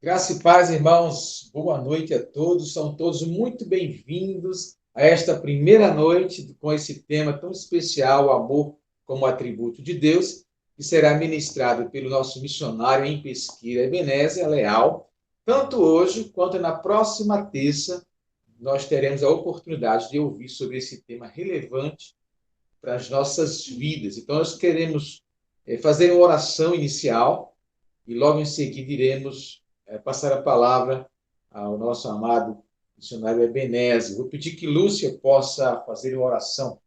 Graça e paz, irmãos. Boa noite a todos. São todos muito bem-vindos a esta primeira noite com esse tema tão especial, o amor como atributo de Deus, que será ministrado pelo nosso missionário em pesquisa, Ebenezer Leal. Tanto hoje quanto na próxima terça, nós teremos a oportunidade de ouvir sobre esse tema relevante para as nossas vidas. Então, nós queremos fazer uma oração inicial e logo em seguida iremos passar a palavra ao nosso amado missionário Ebenezer. Vou pedir que Lúcia possa fazer uma oração.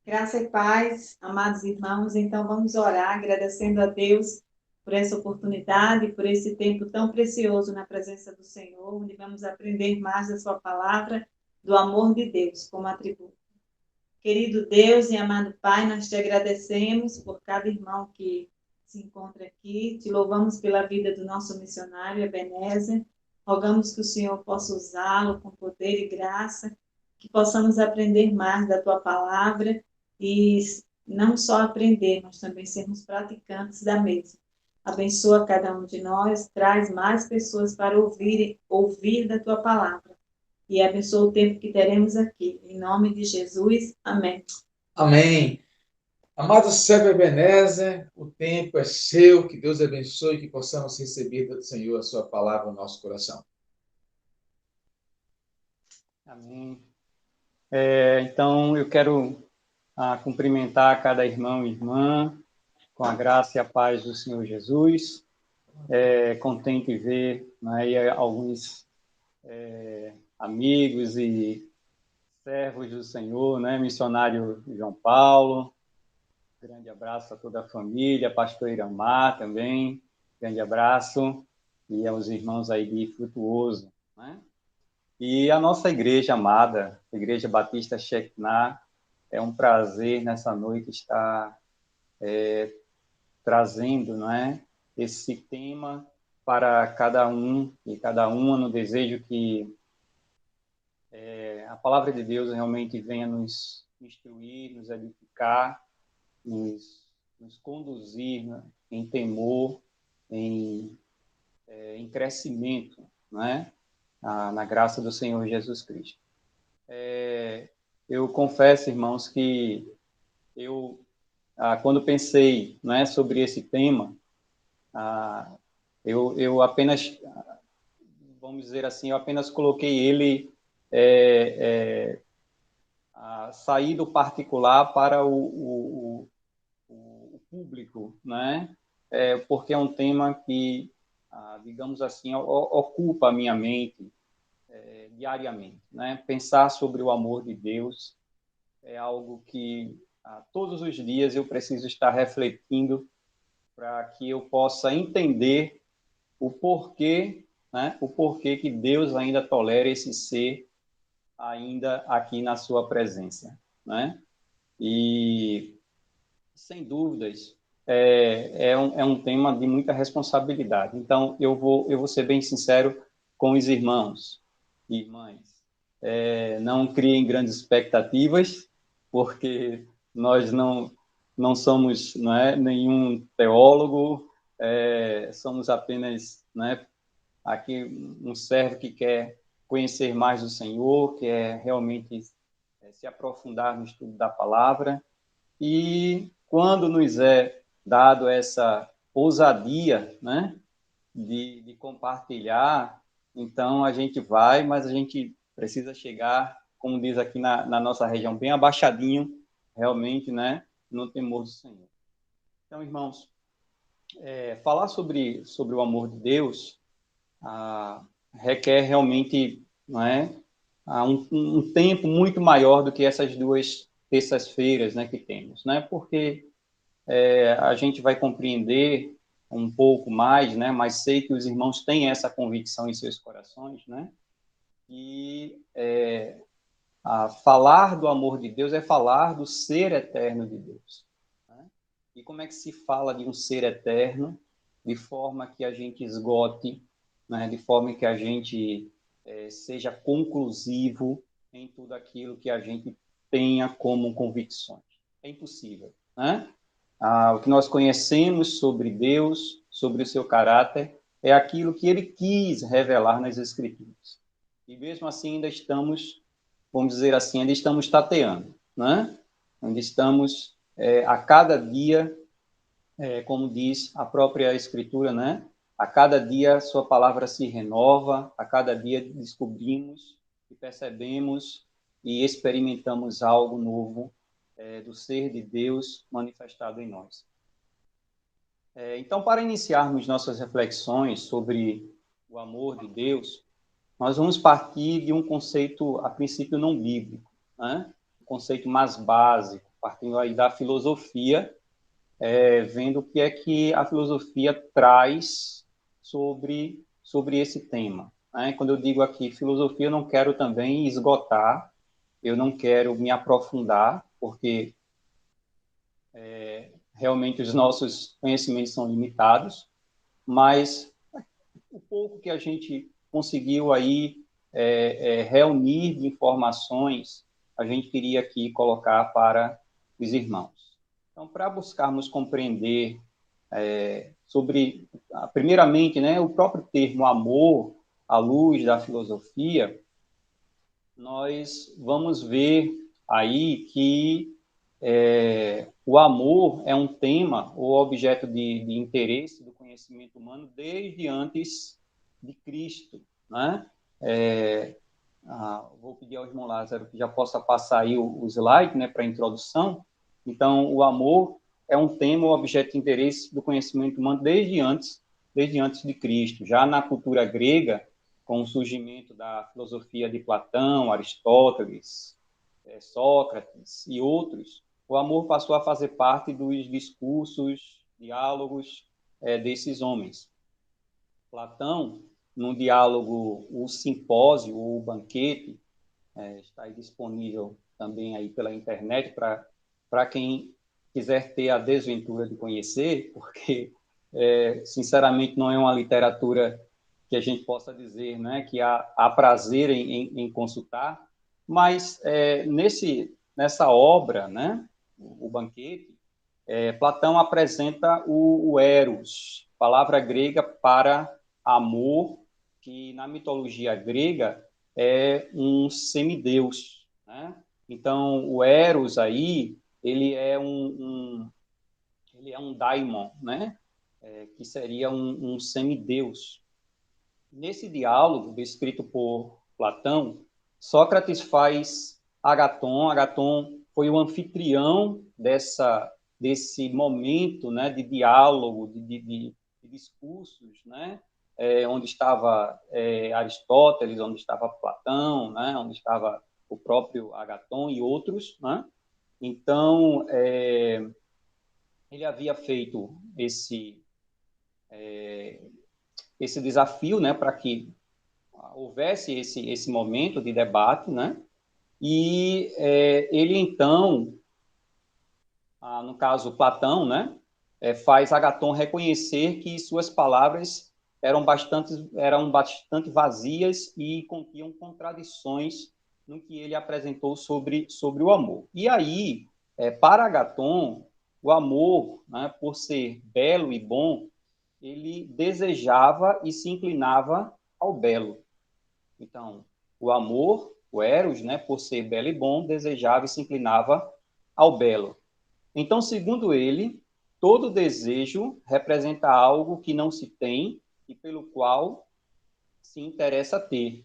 Graça e paz, amados irmãos. Então vamos orar, agradecendo a Deus por essa oportunidade, por esse tempo tão precioso na presença do Senhor, onde vamos aprender mais da sua palavra, do amor de Deus como atributo. Querido Deus e amado Pai, nós te agradecemos por cada irmão que se encontra aqui, te louvamos pela vida do nosso missionário Ebenezer, rogamos que o Senhor possa usá-lo com poder e graça, que possamos aprender mais da tua palavra e não só aprender, mas também sermos praticantes da mesma. Abençoa cada um de nós, traz mais pessoas para ouvir da tua palavra e abençoa o tempo que teremos aqui. Em nome de Jesus, amém. Amém. Amado servo Ebenezer, o tempo é seu, que Deus abençoe e que possamos receber do Senhor a sua palavra no nosso coração. Amém. Então, eu quero cumprimentar cada irmão e irmã com a graça e a paz do Senhor Jesus. Contente em ver, né, alguns amigos e servos do Senhor, né, missionário João Paulo. Grande abraço a toda a família, pastor Iramar também. Grande abraço. E aos irmãos aí de Frutuoso, né? E a nossa igreja amada, a Igreja Batista Shekinah, é um prazer nessa noite estar trazendo, não é, esse tema para cada um e cada uma, no desejo que a palavra de Deus realmente venha nos instruir, nos edificar, nos conduzir, né, em temor, em crescimento, não é? Na graça do Senhor Jesus Cristo. Eu confesso, irmãos, que eu, quando pensei, não é, sobre esse tema, eu apenas, vamos dizer assim, eu apenas coloquei ele sair do particular para o público, né? Porque é um tema que, digamos assim, ocupa a minha mente diariamente, né? Pensar sobre o amor de Deus é algo que todos os dias eu preciso estar refletindo para que eu possa entender o porquê, né? O porquê que Deus ainda tolera esse ser ainda aqui na sua presença, né? E sem dúvidas é um tema de muita responsabilidade. Então eu vou ser bem sincero com os irmãos e irmãs. Não criem grandes expectativas, porque nós não somos, não é, nenhum teólogo, somos apenas, né, aqui um servo que quer conhecer mais o Senhor, quer realmente se aprofundar no estudo da palavra. E quando nos é dado essa ousadia, né, de compartilhar, então a gente vai, mas a gente precisa chegar, como diz aqui na nossa região, bem abaixadinho, realmente, né, no temor do Senhor. Então, irmãos, falar sobre o amor de Deus requer realmente, não é, um tempo muito maior do que essas duas terças-feiras, né, que temos, né, porque a gente vai compreender um pouco mais, né, mas sei que os irmãos têm essa convicção em seus corações, né, e falar do amor de Deus é falar do ser eterno de Deus, né? E como é que se fala de um ser eterno de forma que a gente esgote, né, de forma que a gente seja conclusivo em tudo aquilo que a gente tenha como convicções? É impossível, né? O que nós conhecemos sobre Deus, sobre o seu caráter, é aquilo que ele quis revelar nas Escrituras. E mesmo assim ainda estamos, vamos dizer assim, ainda estamos tateando, né? Ainda estamos, a cada dia, como diz a própria Escritura, né? A cada dia sua palavra se renova, a cada dia descobrimos e percebemos e experimentamos algo novo do ser de Deus manifestado em nós. Então, para iniciarmos nossas reflexões sobre o amor de Deus, nós vamos partir de um conceito, a princípio, não bíblico, né? Um conceito mais básico, partindo aí da filosofia, vendo o que é que a filosofia traz sobre esse tema, né? Quando eu digo aqui filosofia, eu não quero também esgotar, eu não quero me aprofundar, porque realmente os nossos conhecimentos são limitados, mas o pouco que a gente conseguiu aí reunir de informações, a gente queria aqui colocar para os irmãos. Então, para buscarmos compreender sobre, primeiramente, né, o próprio termo amor, à luz da filosofia, nós vamos ver aí que o amor é um tema ou objeto de interesse do conhecimento humano desde antes de Cristo, né? Vou pedir ao irmão Lázaro que já possa passar aí o slide, né, para a introdução. Então, o amor é um tema ou objeto de interesse do conhecimento humano desde antes de Cristo. Já na cultura grega, com o surgimento da filosofia de Platão, Aristóteles, Sócrates e outros, o amor passou a fazer parte dos discursos, diálogos desses homens. Platão, num diálogo, o simpósio, ou o banquete, está aí disponível também aí pela internet para quem quiser ter a desventura de conhecer, porque, sinceramente, não é uma literatura que a gente possa dizer, né, que há prazer em consultar, mas nessa obra, né, o banquete, Platão apresenta o eros, palavra grega para amor, que na mitologia grega é um semideus, né? Então, o eros aí, ele é um daimon, né? Que seria um semideus. Nesse diálogo descrito por Platão, Sócrates faz Agaton. Agaton foi o anfitrião desse momento, né, de diálogo, de discursos, né, onde estava Aristóteles, onde estava Platão, né, onde estava o próprio Agaton e outros, né? Então, ele havia feito esse desafio, né, para que houvesse esse momento de debate, né? E ele, então, no caso Platão, né, faz Agaton reconhecer que suas palavras eram bastante vazias e continham contradições no que ele apresentou sobre o amor. E aí, para Agaton, o amor, né, por ser belo e bom, ele desejava e se inclinava ao belo. Então, o amor, o eros, né, por ser belo e bom, desejava e se inclinava ao belo. Então, segundo ele, todo desejo representa algo que não se tem e pelo qual se interessa ter,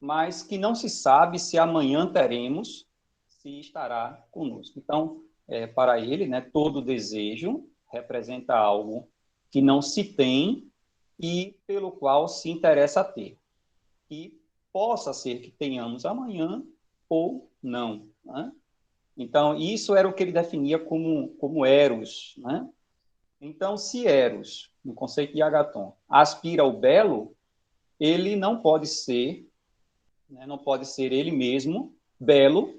mas que não se sabe se amanhã teremos, se estará conosco. Então, para ele, né, todo desejo representa algo que não se tem e pelo qual se interessa ter. E possa ser que tenhamos amanhã ou não, né? Então, isso era o que ele definia como eros, né? Então, se eros, no conceito de Agaton, aspira ao belo, ele não pode ser, né, não pode ser ele mesmo belo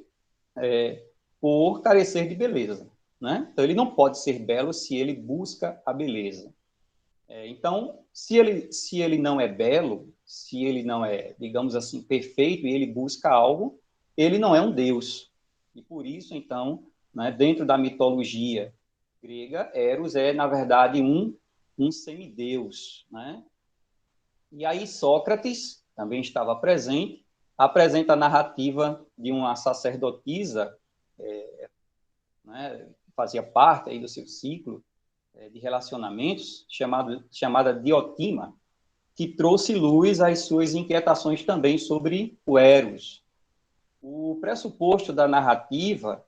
por carecer de beleza, né? Então, ele não pode ser belo se ele busca a beleza. Então, se ele não é belo, se ele não é, digamos assim, perfeito e ele busca algo, ele não é um deus. E por isso, então, né, dentro da mitologia grega, Eros é, na verdade, um semideus, né? E aí Sócrates também estava presente, apresenta a narrativa de uma sacerdotisa, né, que fazia parte aí do seu ciclo de relacionamentos, chamada Diotima, que trouxe luz às suas inquietações também sobre o Eros. O pressuposto da narrativa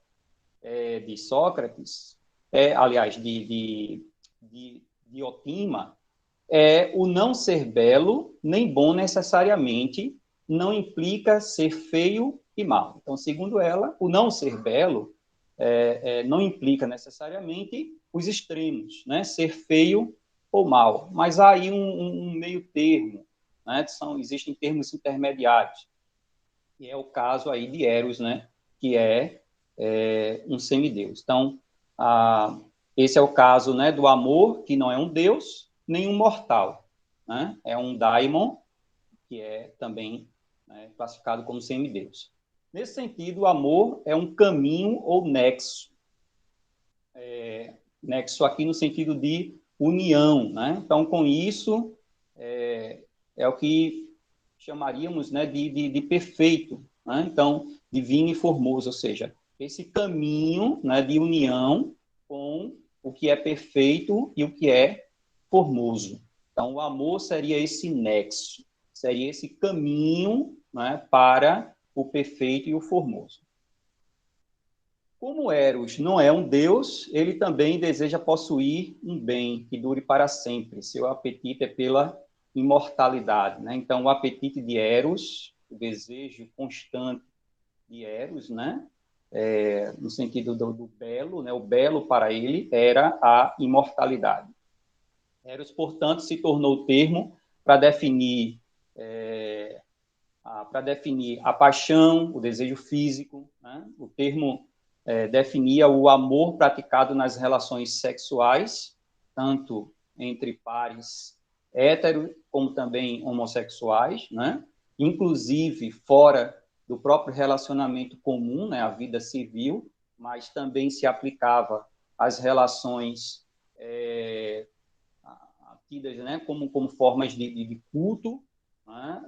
de Sócrates, aliás, de Diotima, é o não ser belo nem bom necessariamente, não implica ser feio e mal. Então, segundo ela, o não ser belo não implica necessariamente os extremos, né? Ser feio ou mal. Mas há aí um meio termo, né? Existem termos intermediários, que é o caso aí de Eros, né? Que é um semideus. Então, esse é o caso, né, do amor, que não é um deus, nem um mortal, né? É um daimon, que é também, né, classificado como semideus. Nesse sentido, o amor é um caminho ou nexo. Nexo aqui no sentido de união, né? Então, com isso, é o que chamaríamos, né, de perfeito, né? Então, divino e formoso, ou seja, esse caminho, né, de união com o que é perfeito e o que é formoso. Então, o amor seria esse nexo, seria esse caminho, né, para o perfeito e o formoso. Como Eros não é um deus, ele também deseja possuir um bem que dure para sempre. Seu apetite é pela imortalidade, né? Então, o apetite de Eros, o desejo constante de Eros, né? No sentido do belo, né? O belo para ele era a imortalidade. Eros, portanto, se tornou o termo para definir a paixão, o desejo físico, né? O termo definia o amor praticado nas relações sexuais, tanto entre pares héteros como também homossexuais, né? Inclusive fora do próprio relacionamento comum, né? A vida civil, mas também se aplicava às relações tidas, né? como formas de culto, né?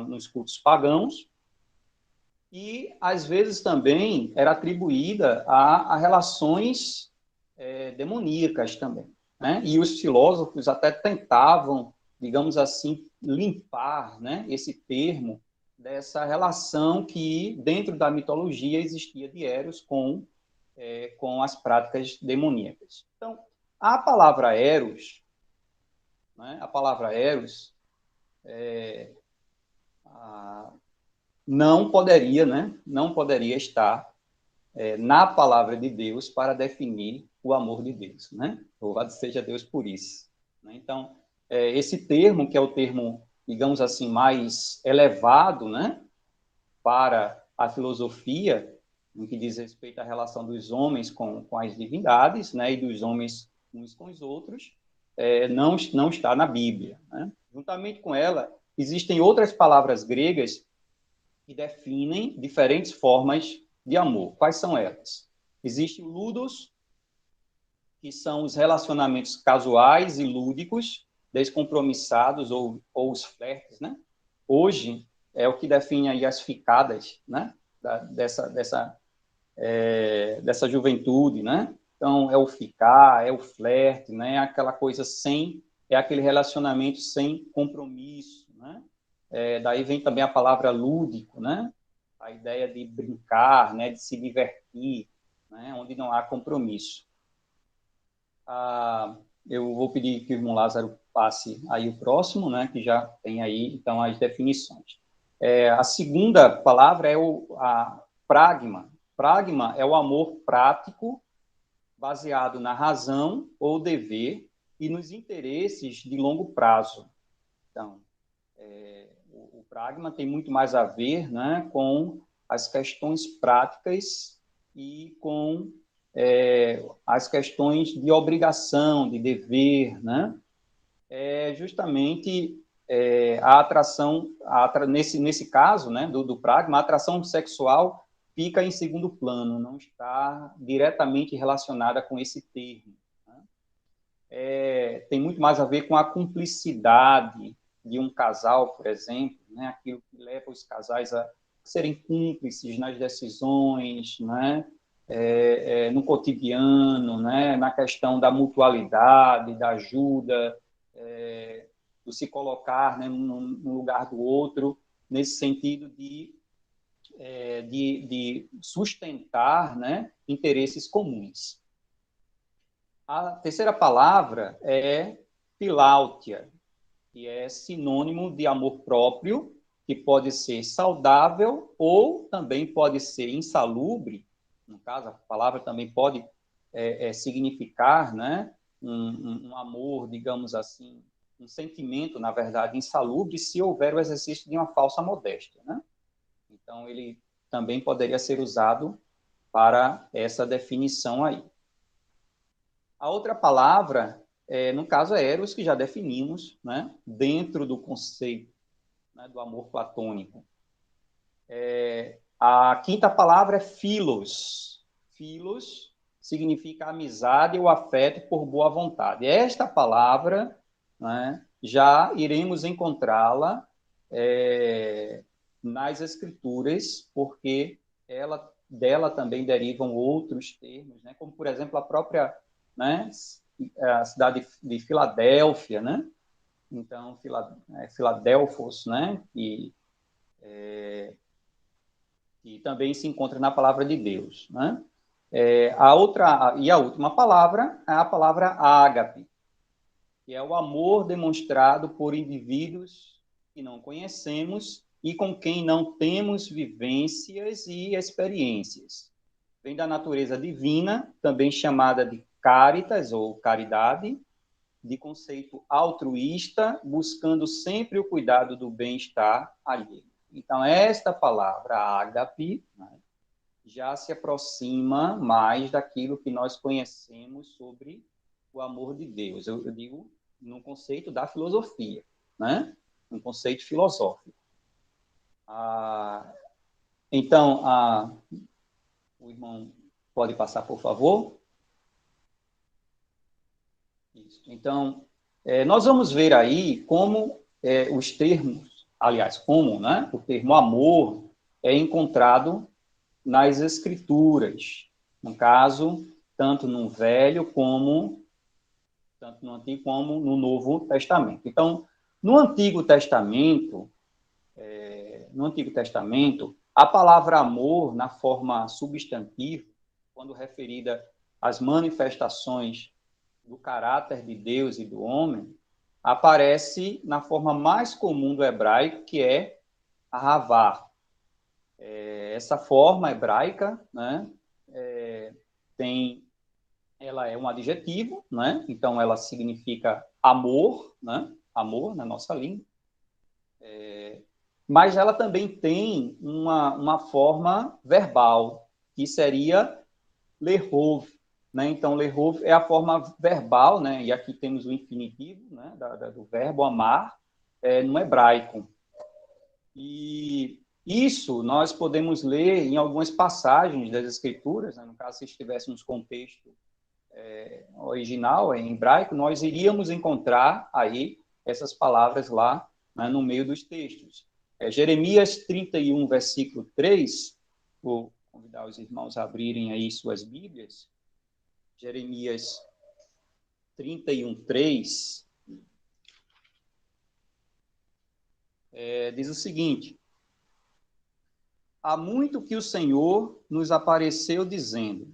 Nos cultos pagãos, e, às vezes, também era atribuída a relações demoníacas também, né? E os filósofos até tentavam, digamos assim, limpar, né, esse termo dessa relação que, dentro da mitologia, existia de Eros com as práticas demoníacas. Então, a palavra Eros, né, não poderia, né, não poderia estar na palavra de Deus para definir o amor de Deus, né? Louvado seja Deus por isso, né? Então, esse termo, que é o termo, digamos assim, mais elevado, né, para a filosofia, no que diz respeito à relação dos homens com as divindades, né, e dos homens uns com os outros, não está na Bíblia, né? Juntamente com ela, existem outras palavras gregas que definem diferentes formas de amor. Quais são elas? Existe o ludos, que são os relacionamentos casuais e lúdicos, descompromissados ou os flertes, né? Hoje é o que define aí as ficadas, né? Dessa juventude, né? Então é o ficar, é o flerte, né? Aquela coisa é aquele relacionamento sem compromisso, né? Daí vem também a palavra lúdico, né? A ideia de brincar, né? De se divertir, né? Onde não há compromisso. Eu vou pedir que o irmão Lázaro passe aí o próximo, né? Que já tem aí, então, as definições. A segunda palavra é a pragma. Pragma é o amor prático, baseado na razão ou dever e nos interesses de longo prazo. Então, o pragma tem muito mais a ver, né, com as questões práticas e com as questões de obrigação, de dever, né? Justamente a atração, nesse caso, né, do pragma, a atração sexual fica em segundo plano, não está diretamente relacionada com esse termo, né? Tem muito mais a ver com a cumplicidade, de um casal, por exemplo, né? Aquilo que leva os casais a serem cúmplices nas decisões, né? No cotidiano, né? Na questão da mutualidade, da ajuda, do se colocar, né, no lugar do outro, nesse sentido de sustentar, né, interesses comuns. A terceira palavra é filáutia, que é sinônimo de amor próprio, que pode ser saudável ou também pode ser insalubre. No caso, a palavra também pode significar, né, um amor, digamos assim, um sentimento, na verdade, insalubre, se houver o exercício de uma falsa modéstia, né? Então, ele também poderia ser usado para essa definição aí. A outra palavra, no caso, é eros, que já definimos, né, dentro do conceito, né, do amor platônico. A quinta palavra é philos. Philos significa amizade ou afeto por boa vontade. Esta palavra, né, já iremos encontrá-la nas Escrituras, porque dela também derivam outros termos, né, como, por exemplo, a própria, né, a cidade de Filadélfia, né? Então, Filadelfos, né? E também se encontra na palavra de Deus, né? A última palavra é a palavra ágape, que é o amor demonstrado por indivíduos que não conhecemos e com quem não temos vivências e experiências. Vem da natureza divina, também chamada de caritas ou caridade, de conceito altruísta, buscando sempre o cuidado do bem-estar alheio. Então, esta palavra, ágape, né, já se aproxima mais daquilo que nós conhecemos sobre o amor de Deus. Eu digo no conceito da filosofia, né? Um conceito filosófico. Então, o irmão pode passar, por favor? Isso. Então, nós vamos ver aí como os termos, aliás, como, né, o termo amor é encontrado nas Escrituras, no caso, tanto no Velho tanto no Antigo como no Novo Testamento. Então, no Antigo Testamento, a palavra amor, na forma substantiva, quando referida às manifestações do caráter de Deus e do homem, aparece na forma mais comum do hebraico, que é ahavá. Essa forma hebraica, né, ela é um adjetivo, né? Então ela significa amor, né? Amor na nossa língua. Mas ela também tem uma forma verbal, que seria lehov, né? Então lehov é a forma verbal, né? E aqui temos o infinitivo, né? Do verbo amar, no hebraico. E isso nós podemos ler em algumas passagens das Escrituras, né? No caso, se estivéssemos contexto original, em hebraico, nós iríamos encontrar aí essas palavras lá, né, no meio dos textos. Jeremias 31, versículo 3, vou convidar os irmãos a abrirem aí suas Bíblias. Jeremias 31, 3, diz o seguinte: há muito que o Senhor nos apareceu dizendo,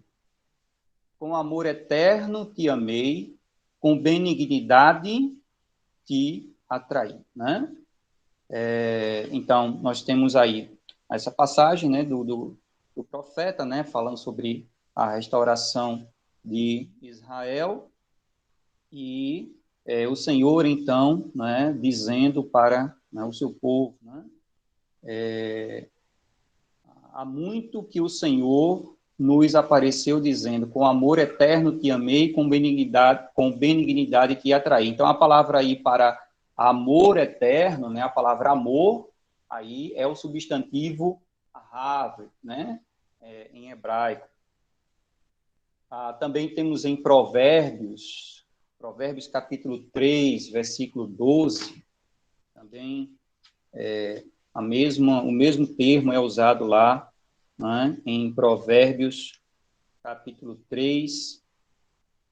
com amor eterno te amei, com benignidade te atraí, né? Então, nós temos aí essa passagem, né, do profeta, né, falando sobre a restauração de Israel e o Senhor, então, né, dizendo para, né, o seu povo, né, há muito que o Senhor nos apareceu dizendo, com amor eterno te amei, com benignidade te atraí. Então, a palavra aí para amor eterno, né, a palavra amor, aí é o substantivo ahav, né, em hebraico. Também temos em Provérbios capítulo 3, versículo 12, Também o mesmo termo é usado lá, né, em Provérbios, capítulo 3,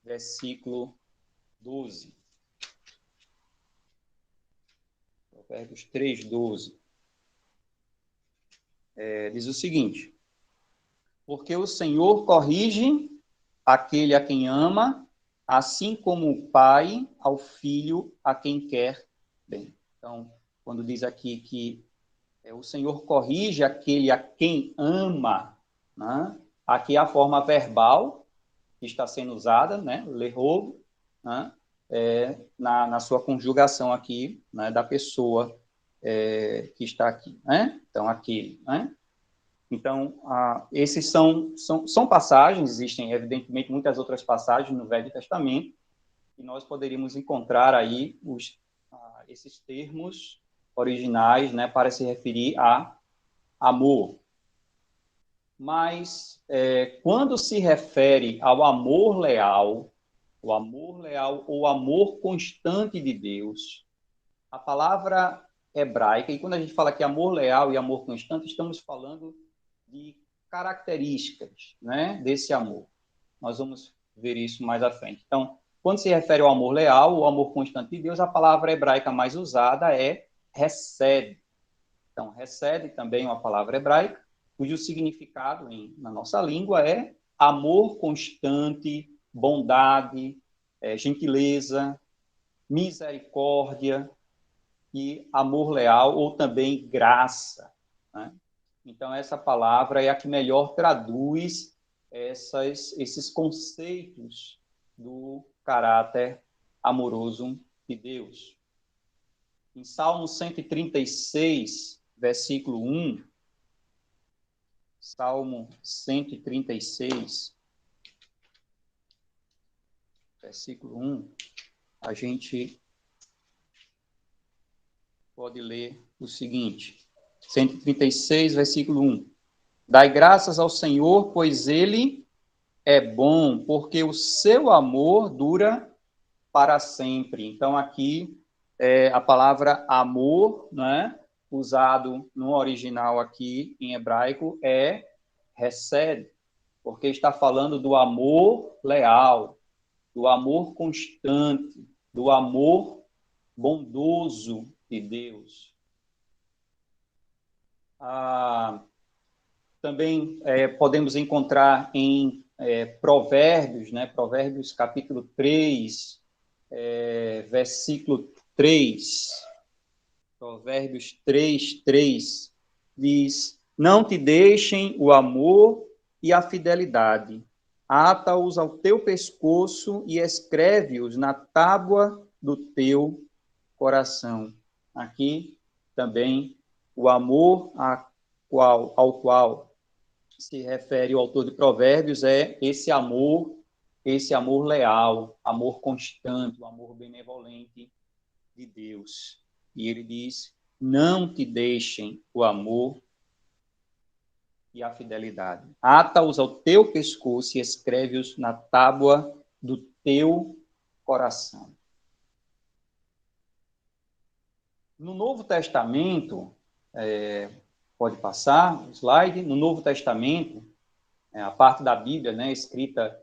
versículo 12. Provérbios 3, 12. Diz o seguinte: porque o Senhor corrige aquele a quem ama, assim como o pai ao filho a quem quer bem. Então, quando diz aqui que o Senhor corrige aquele a quem ama, né? Aqui é a forma verbal que está sendo usada, né? Lerrovo, né? Na sua conjugação aqui, né? Da pessoa que está aqui, né? Então, aquele, né? Então, esses são passagens, existem, evidentemente, muitas outras passagens no Velho Testamento, e nós poderíamos encontrar aí esses termos originais, né, para se referir a amor. Mas, quando se refere ao amor leal ou amor constante de Deus, a palavra hebraica, e quando a gente fala que amor leal e amor constante, estamos falando de características, né, desse amor. Nós vamos ver isso mais à frente. Então, quando se refere ao amor leal, o amor constante de Deus, a palavra hebraica mais usada é hesed. Então, hesed também é uma palavra hebraica, cujo significado na nossa língua é amor constante, bondade, gentileza, misericórdia e amor leal, ou também graça, né? Então, essa palavra é a que melhor traduz esses conceitos do caráter amoroso de Deus. Em Salmo 136, versículo 1, Salmo 136, versículo 1, a gente pode ler o seguinte, 136, versículo 1. Dai graças ao Senhor, pois Ele é bom, porque o seu amor dura para sempre. Então, aqui, a palavra amor, né, usado no original aqui em hebraico, é hesed, porque está falando do amor leal, do amor constante, do amor bondoso de Deus. Também podemos encontrar em Provérbios, né? Provérbios capítulo 3, versículo 3. Provérbios 3, 3 diz: não te deixem o amor e a fidelidade, ata-os ao teu pescoço e escreve-os na tábua do teu coração. Aqui também o amor ao qual se refere o autor de Provérbios é esse amor leal, amor constante, o amor benevolente de Deus. E ele diz: não te deixem o amor e a fidelidade. Ata-os ao teu pescoço e escreve-os na tábua do teu coração. No Novo Testamento, pode passar o slide, no Novo Testamento, a parte da Bíblia, né, escrita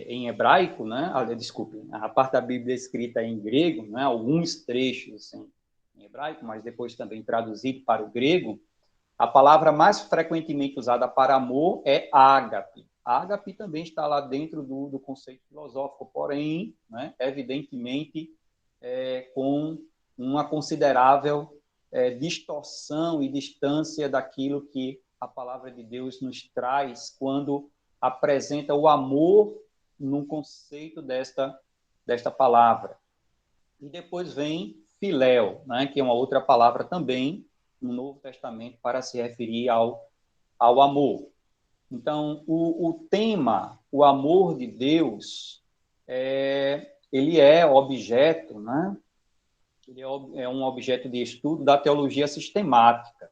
em hebraico, né, desculpe, a parte da Bíblia escrita em grego, né, alguns trechos em hebraico, mas depois também traduzido para o grego, a palavra mais frequentemente usada para amor é ágape. Ágape também está lá dentro do conceito filosófico, porém, né, evidentemente, com uma considerável distorção e distância daquilo que a palavra de Deus nos traz quando apresenta o amor num conceito desta palavra. E depois vem filéu, né, que é uma outra palavra também no Novo Testamento para se referir ao amor. Então, o tema, o amor de Deus, ele é objeto, né? Ele é um objeto de estudo da teologia sistemática.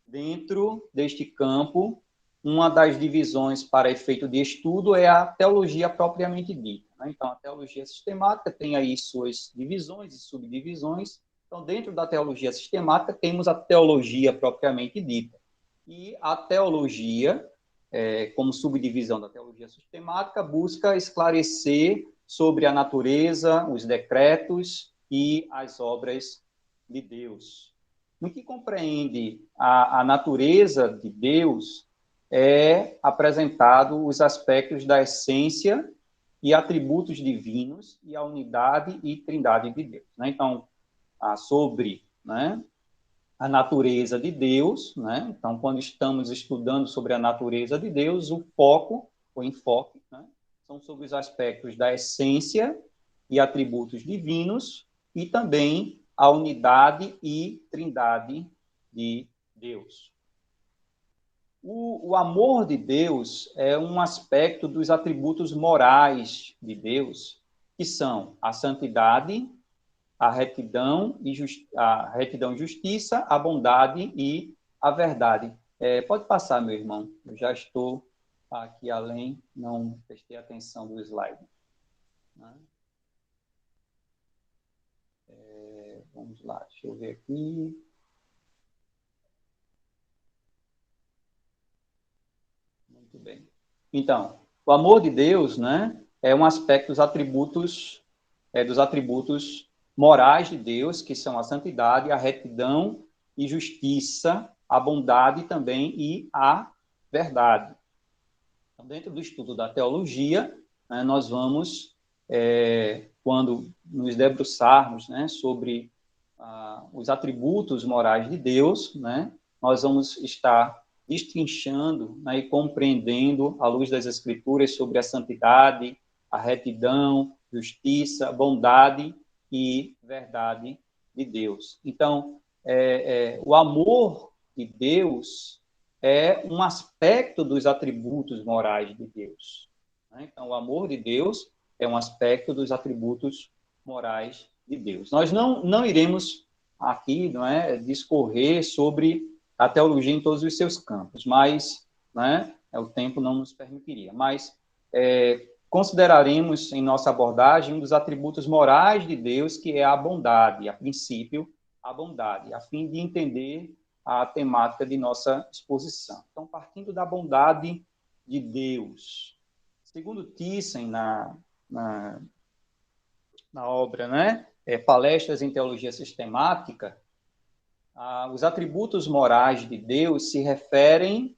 Dentro deste campo, uma das divisões para efeito de estudo é a teologia propriamente dita. né? Então, a teologia sistemática tem aí suas divisões e subdivisões. Então, dentro da teologia sistemática, temos a teologia propriamente dita. E a teologia, como subdivisão da teologia sistemática, busca esclarecer sobre a natureza, os decretos e as obras de Deus. No que compreende a natureza de Deus, é apresentado os aspectos da essência e atributos divinos e a unidade e trindade de Deus, né? Então, sobre, né, a natureza de Deus, né? Então, quando estamos estudando sobre a natureza de Deus, o foco, o enfoque, né, são sobre os aspectos da essência e atributos divinos e também a unidade e trindade de Deus. O amor de Deus é um aspecto dos atributos morais de Deus, que são a santidade, a retidão e justiça, a bondade e a verdade. Pode passar, meu irmão. Eu já estou aqui além, não prestei atenção do slide. Né? Vamos lá, deixa eu ver aqui. Muito bem. Então, o amor de Deus, né, é um aspecto dos atributos morais de Deus, que são a santidade, a retidão e justiça, a bondade também e a verdade. Então, dentro do estudo da teologia, né, nós vamos, quando nos debruçarmos, né, sobre os atributos morais de Deus, né, nós vamos estar destrinchando, né, e compreendendo, à luz das Escrituras, sobre a santidade, a retidão, justiça, bondade e verdade de Deus. Então, o amor de Deus é um aspecto dos atributos morais de Deus. Né? Então, o amor de Deus é um aspecto dos atributos morais de Deus. Nós não iremos aqui, não é, discorrer sobre a teologia em todos os seus campos, mas, né, o tempo não nos permitiria. Mas consideraremos em nossa abordagem um dos atributos morais de Deus, que é a bondade, a princípio, a bondade, a fim de entender a temática de nossa exposição. Então, partindo da bondade de Deus, segundo Thyssen, na obra, né, Palestras em Teologia Sistemática, os atributos morais de Deus se referem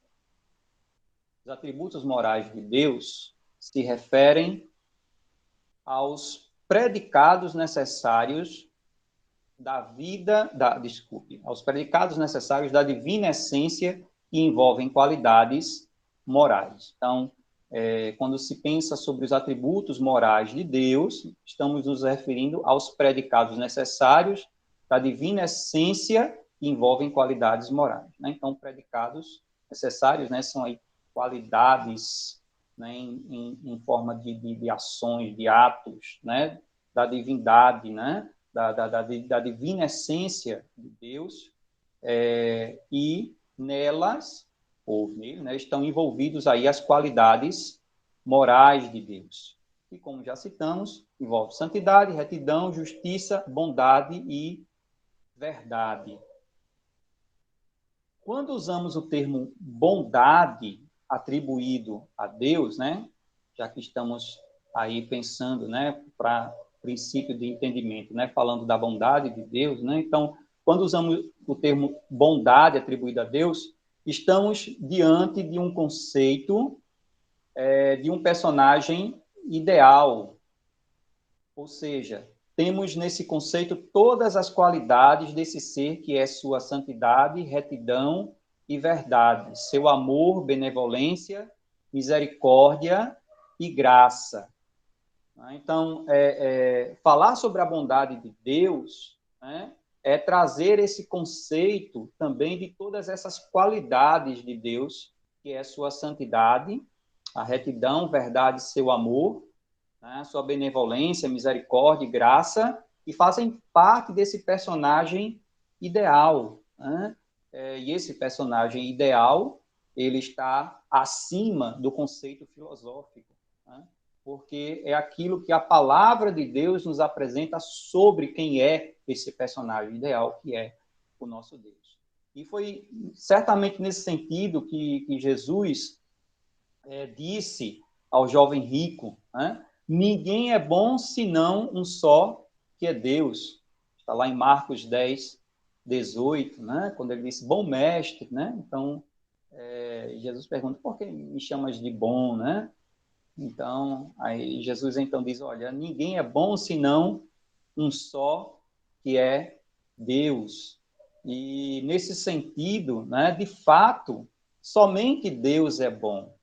aos predicados necessários aos predicados necessários da divina essência que envolvem qualidades morais. Então, quando se pensa sobre os atributos morais de Deus, estamos nos referindo aos predicados necessários da divina essência que envolvem qualidades morais. Né? Então, predicados necessários, né, são aí qualidades, né, em forma de ações, de atos, né, da divindade, né, da divina essência de Deus, e nelas, ou nele, né, estão envolvidos aí as qualidades morais de Deus. E, como já citamos, envolve santidade, retidão, justiça, bondade e verdade. Quando usamos o termo bondade atribuído a Deus, né, já que estamos aí pensando, né, para princípio de entendimento, né, falando da bondade de Deus, né, então, quando usamos o termo bondade atribuída a Deus, estamos diante de um conceito de um personagem ideal, ou seja, temos nesse conceito todas as qualidades desse ser que é sua santidade, retidão e verdade, seu amor, benevolência, misericórdia e graça. Então, falar sobre a bondade de Deus, né, é trazer esse conceito também de todas essas qualidades de Deus, que é sua santidade, a retidão, verdade, seu amor, né, sua benevolência, misericórdia e graça, e fazem parte desse personagem ideal. Né? E esse personagem ideal, ele está acima do conceito filosófico. Né? porque é aquilo que a palavra de Deus nos apresenta sobre quem é esse personagem ideal, que é o nosso Deus. E foi certamente nesse sentido que Jesus disse ao jovem rico, né? Ninguém é bom senão um só, que é Deus. Está lá em Marcos 10, 18, né? Quando ele disse, bom mestre, né? Então, Jesus pergunta, por que me chamas de bom, né? Então, aí Jesus então diz, olha, ninguém é bom senão um só, que é Deus. E nesse sentido, né, de fato, somente Deus é bom.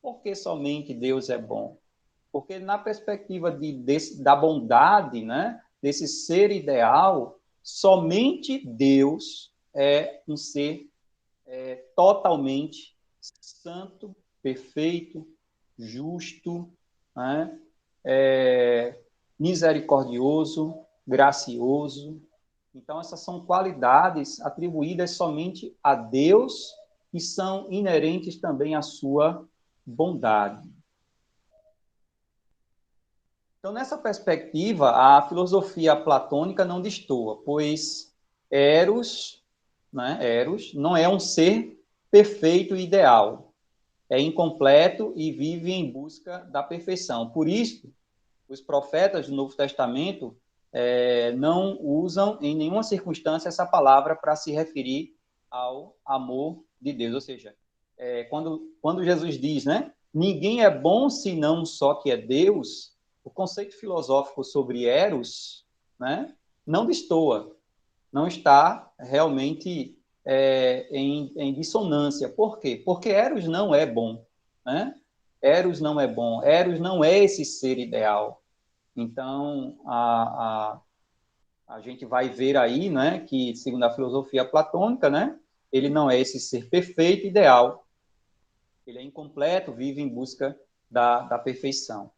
Por que somente Deus é bom? Porque na perspectiva da bondade, né, desse ser ideal, somente Deus é um ser totalmente santo, perfeito, justo, né, misericordioso, gracioso. Então, essas são qualidades atribuídas somente a Deus e são inerentes também à sua bondade. Então, nessa perspectiva, a filosofia platônica não destoa, pois Eros não é um ser perfeito e ideal, é incompleto e vive em busca da perfeição. Por isso, os profetas do Novo Testamento não usam em nenhuma circunstância essa palavra para se referir ao amor de Deus. Ou seja, quando Jesus diz, né, ninguém é bom senão só que é Deus, o conceito filosófico sobre Eros, né, não destoa, não está realmente em dissonância. Por quê? Porque Eros não é bom, né? Eros não é bom, Eros não é esse ser ideal. Então, a gente vai ver aí, né, que, segundo a filosofia platônica, né, ele não é esse ser perfeito, ideal. Ele é incompleto, vive em busca da perfeição.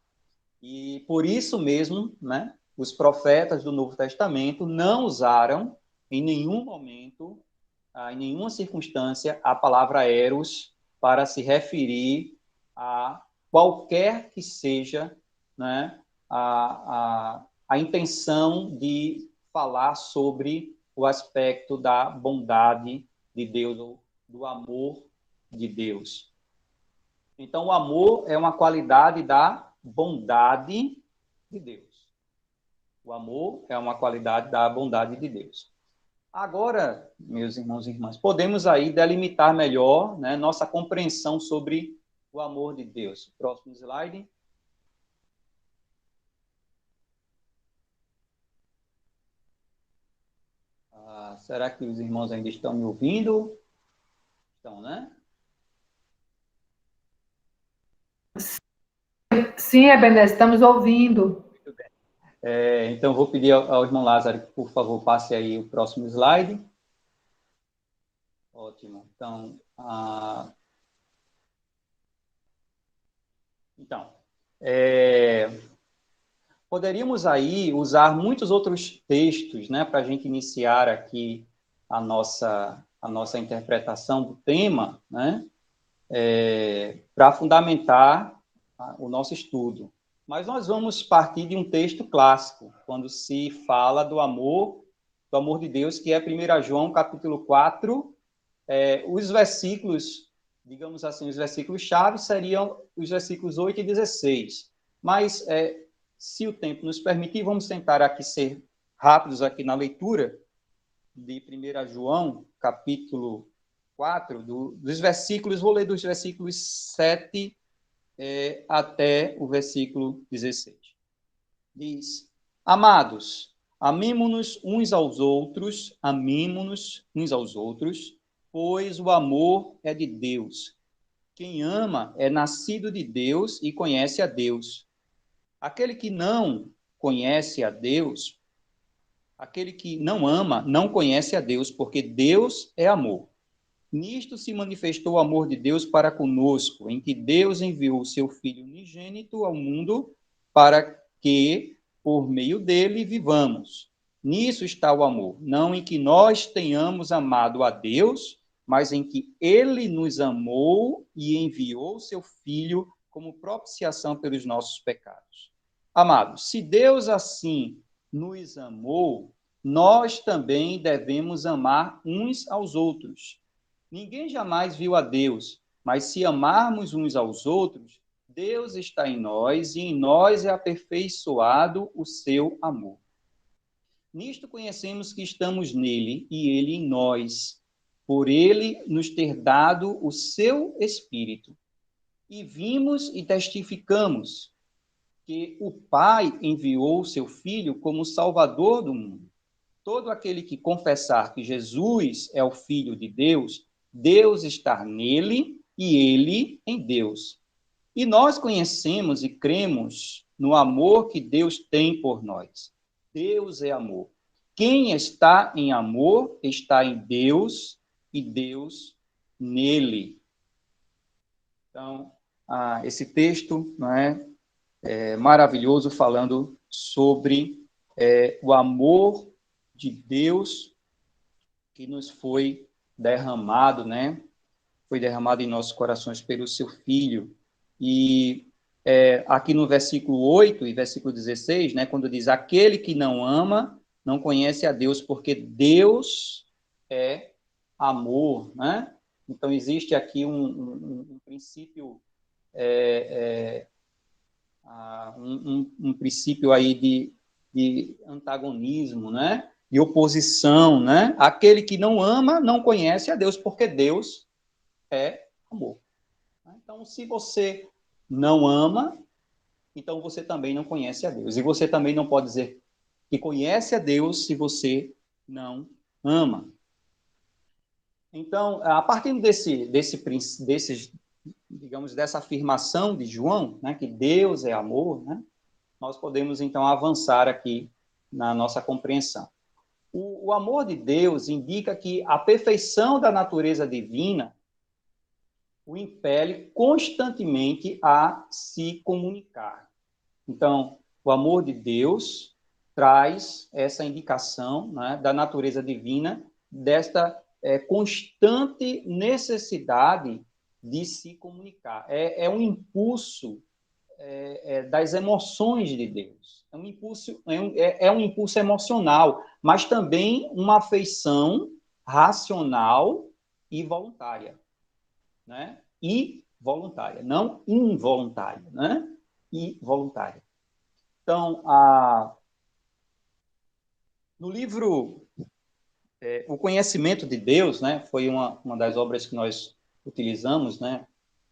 E por isso mesmo, né, os profetas do Novo Testamento não usaram em nenhum momento, em nenhuma circunstância, a palavra eros para se referir a qualquer que seja, né, a intenção de falar sobre o aspecto da bondade de Deus, do amor de Deus. Então, o amor é uma qualidade da bondade de Deus. O amor é uma qualidade da bondade de Deus. Agora, meus irmãos e irmãs, podemos aí delimitar melhor, né, nossa compreensão sobre o amor de Deus. Próximo slide. Será que os irmãos ainda estão me ouvindo? Estão, né? Sim, Ebenezer, estamos ouvindo. Muito bem. Então, vou pedir ao irmão Lázaro que, por favor, passe aí o próximo slide. Ótimo. Então, poderíamos aí usar muitos outros textos, né, para a gente iniciar aqui a nossa interpretação do tema, né, para fundamentar o nosso estudo. Mas nós vamos partir de um texto clássico, quando se fala do amor de Deus, que é 1 João, capítulo 4, os versículos, digamos assim, os versículos-chave seriam os versículos 8 e 16. Mas, se o tempo nos permitir, vamos tentar aqui ser rápidos aqui na leitura de 1 João, capítulo 4, dos versículos, vou ler dos versículos 7 até o versículo 16. Diz: Amados, amemo-nos uns aos outros, pois o amor é de Deus. Quem ama é nascido de Deus e conhece a Deus. Aquele que não conhece a Deus, aquele que não ama, não conhece a Deus, porque Deus é amor. Nisto se manifestou o amor de Deus para conosco, em que Deus enviou o seu Filho unigênito ao mundo para que, por meio dele, vivamos. Nisso está o amor, não em que nós tenhamos amado a Deus, mas em que ele nos amou e enviou o seu Filho como propiciação pelos nossos pecados. Amados, se Deus assim nos amou, nós também devemos amar uns aos outros. Ninguém jamais viu a Deus, mas se amarmos uns aos outros, Deus está em nós e em nós é aperfeiçoado o seu amor. Nisto conhecemos que estamos nele e ele em nós, por ele nos ter dado o seu Espírito. E vimos e testificamos que o Pai enviou o seu Filho como Salvador do mundo. Todo aquele que confessar que Jesus é o Filho de Deus, Deus está nele e ele em Deus. E nós conhecemos e cremos no amor que Deus tem por nós. Deus é amor. Quem está em amor está em Deus e Deus nele. Então, esse texto, não é maravilhoso, falando sobre o amor de Deus que nos foi derramado, né? Foi derramado em nossos corações pelo seu Filho. E aqui no versículo 8 e versículo 16, né, quando diz: aquele que não ama, não conhece a Deus, porque Deus é amor, né? Então, existe aqui um princípio, um princípio aí de antagonismo, né? De oposição, né? Aquele que não ama, não conhece a Deus, porque Deus é amor. Então, se você não ama, então você também não conhece a Deus. E você também não pode dizer que conhece a Deus se você não ama. Então, a partir digamos, dessa afirmação de João, né, que Deus é amor, né, nós podemos, então, avançar aqui na nossa compreensão. O amor de Deus indica que a perfeição da natureza divina o impele constantemente a se comunicar. Então, o amor de Deus traz essa indicação, né, da natureza divina, desta constante necessidade de se comunicar. É um impulso das emoções de Deus. É um impulso emocional, mas também uma afeição racional e voluntária. Né? E voluntária, não involuntária, né? E voluntária. Então, no livro O Conhecimento de Deus, né, foi uma das obras que nós utilizamos, né,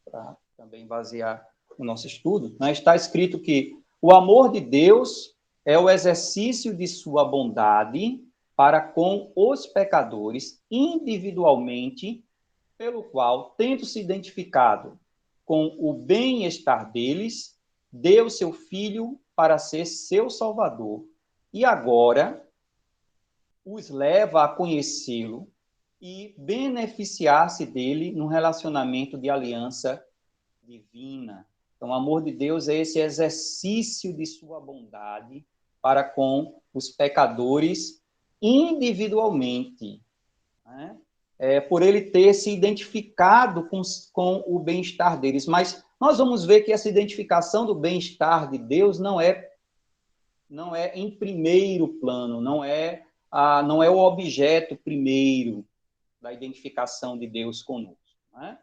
para também basear o nosso estudo, né, está escrito que o amor de Deus é o exercício de sua bondade para com os pecadores individualmente, pelo qual, tendo se identificado com o bem-estar deles, deu seu Filho para ser seu Salvador. E agora os leva a conhecê-lo e beneficiar-se dele num relacionamento de aliança divina. Então, o amor de Deus é esse exercício de sua bondade para com os pecadores individualmente, né? Por ele ter se identificado com o bem-estar deles. Mas nós vamos ver que essa identificação do bem-estar de Deus não é em primeiro plano, não é o objeto primeiro da identificação de Deus conosco, né?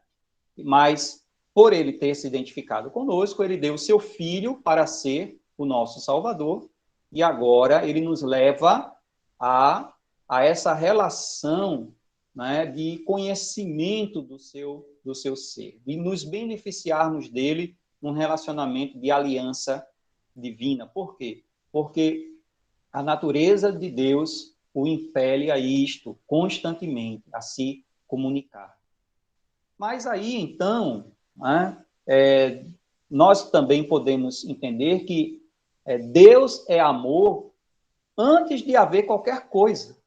Mas, por ele ter se identificado conosco, ele deu o seu Filho para ser o nosso Salvador, e agora ele nos leva a essa relação, né, de conhecimento do seu ser, de nos beneficiarmos dele num relacionamento de aliança divina. Por quê? Porque a natureza de Deus o impele a isto constantemente, a se comunicar. Mas aí, então, né, nós também podemos entender que Deus é amor antes de haver qualquer coisa.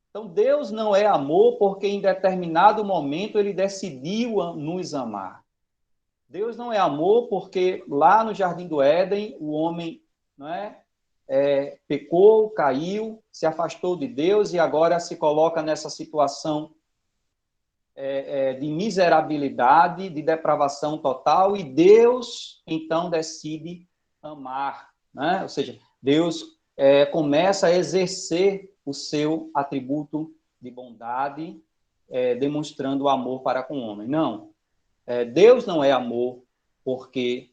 Então, Deus não é amor porque em determinado momento ele decidiu nos amar. Deus não é amor porque lá no Jardim do Éden o homem, não pecou, caiu, se afastou de Deus e agora se coloca nessa situação de miserabilidade, de depravação total, e Deus, então, decide amar, né? Ou seja, Deus começa a exercer o seu atributo de bondade, demonstrando o amor para com o homem. Não, Deus não é amor porque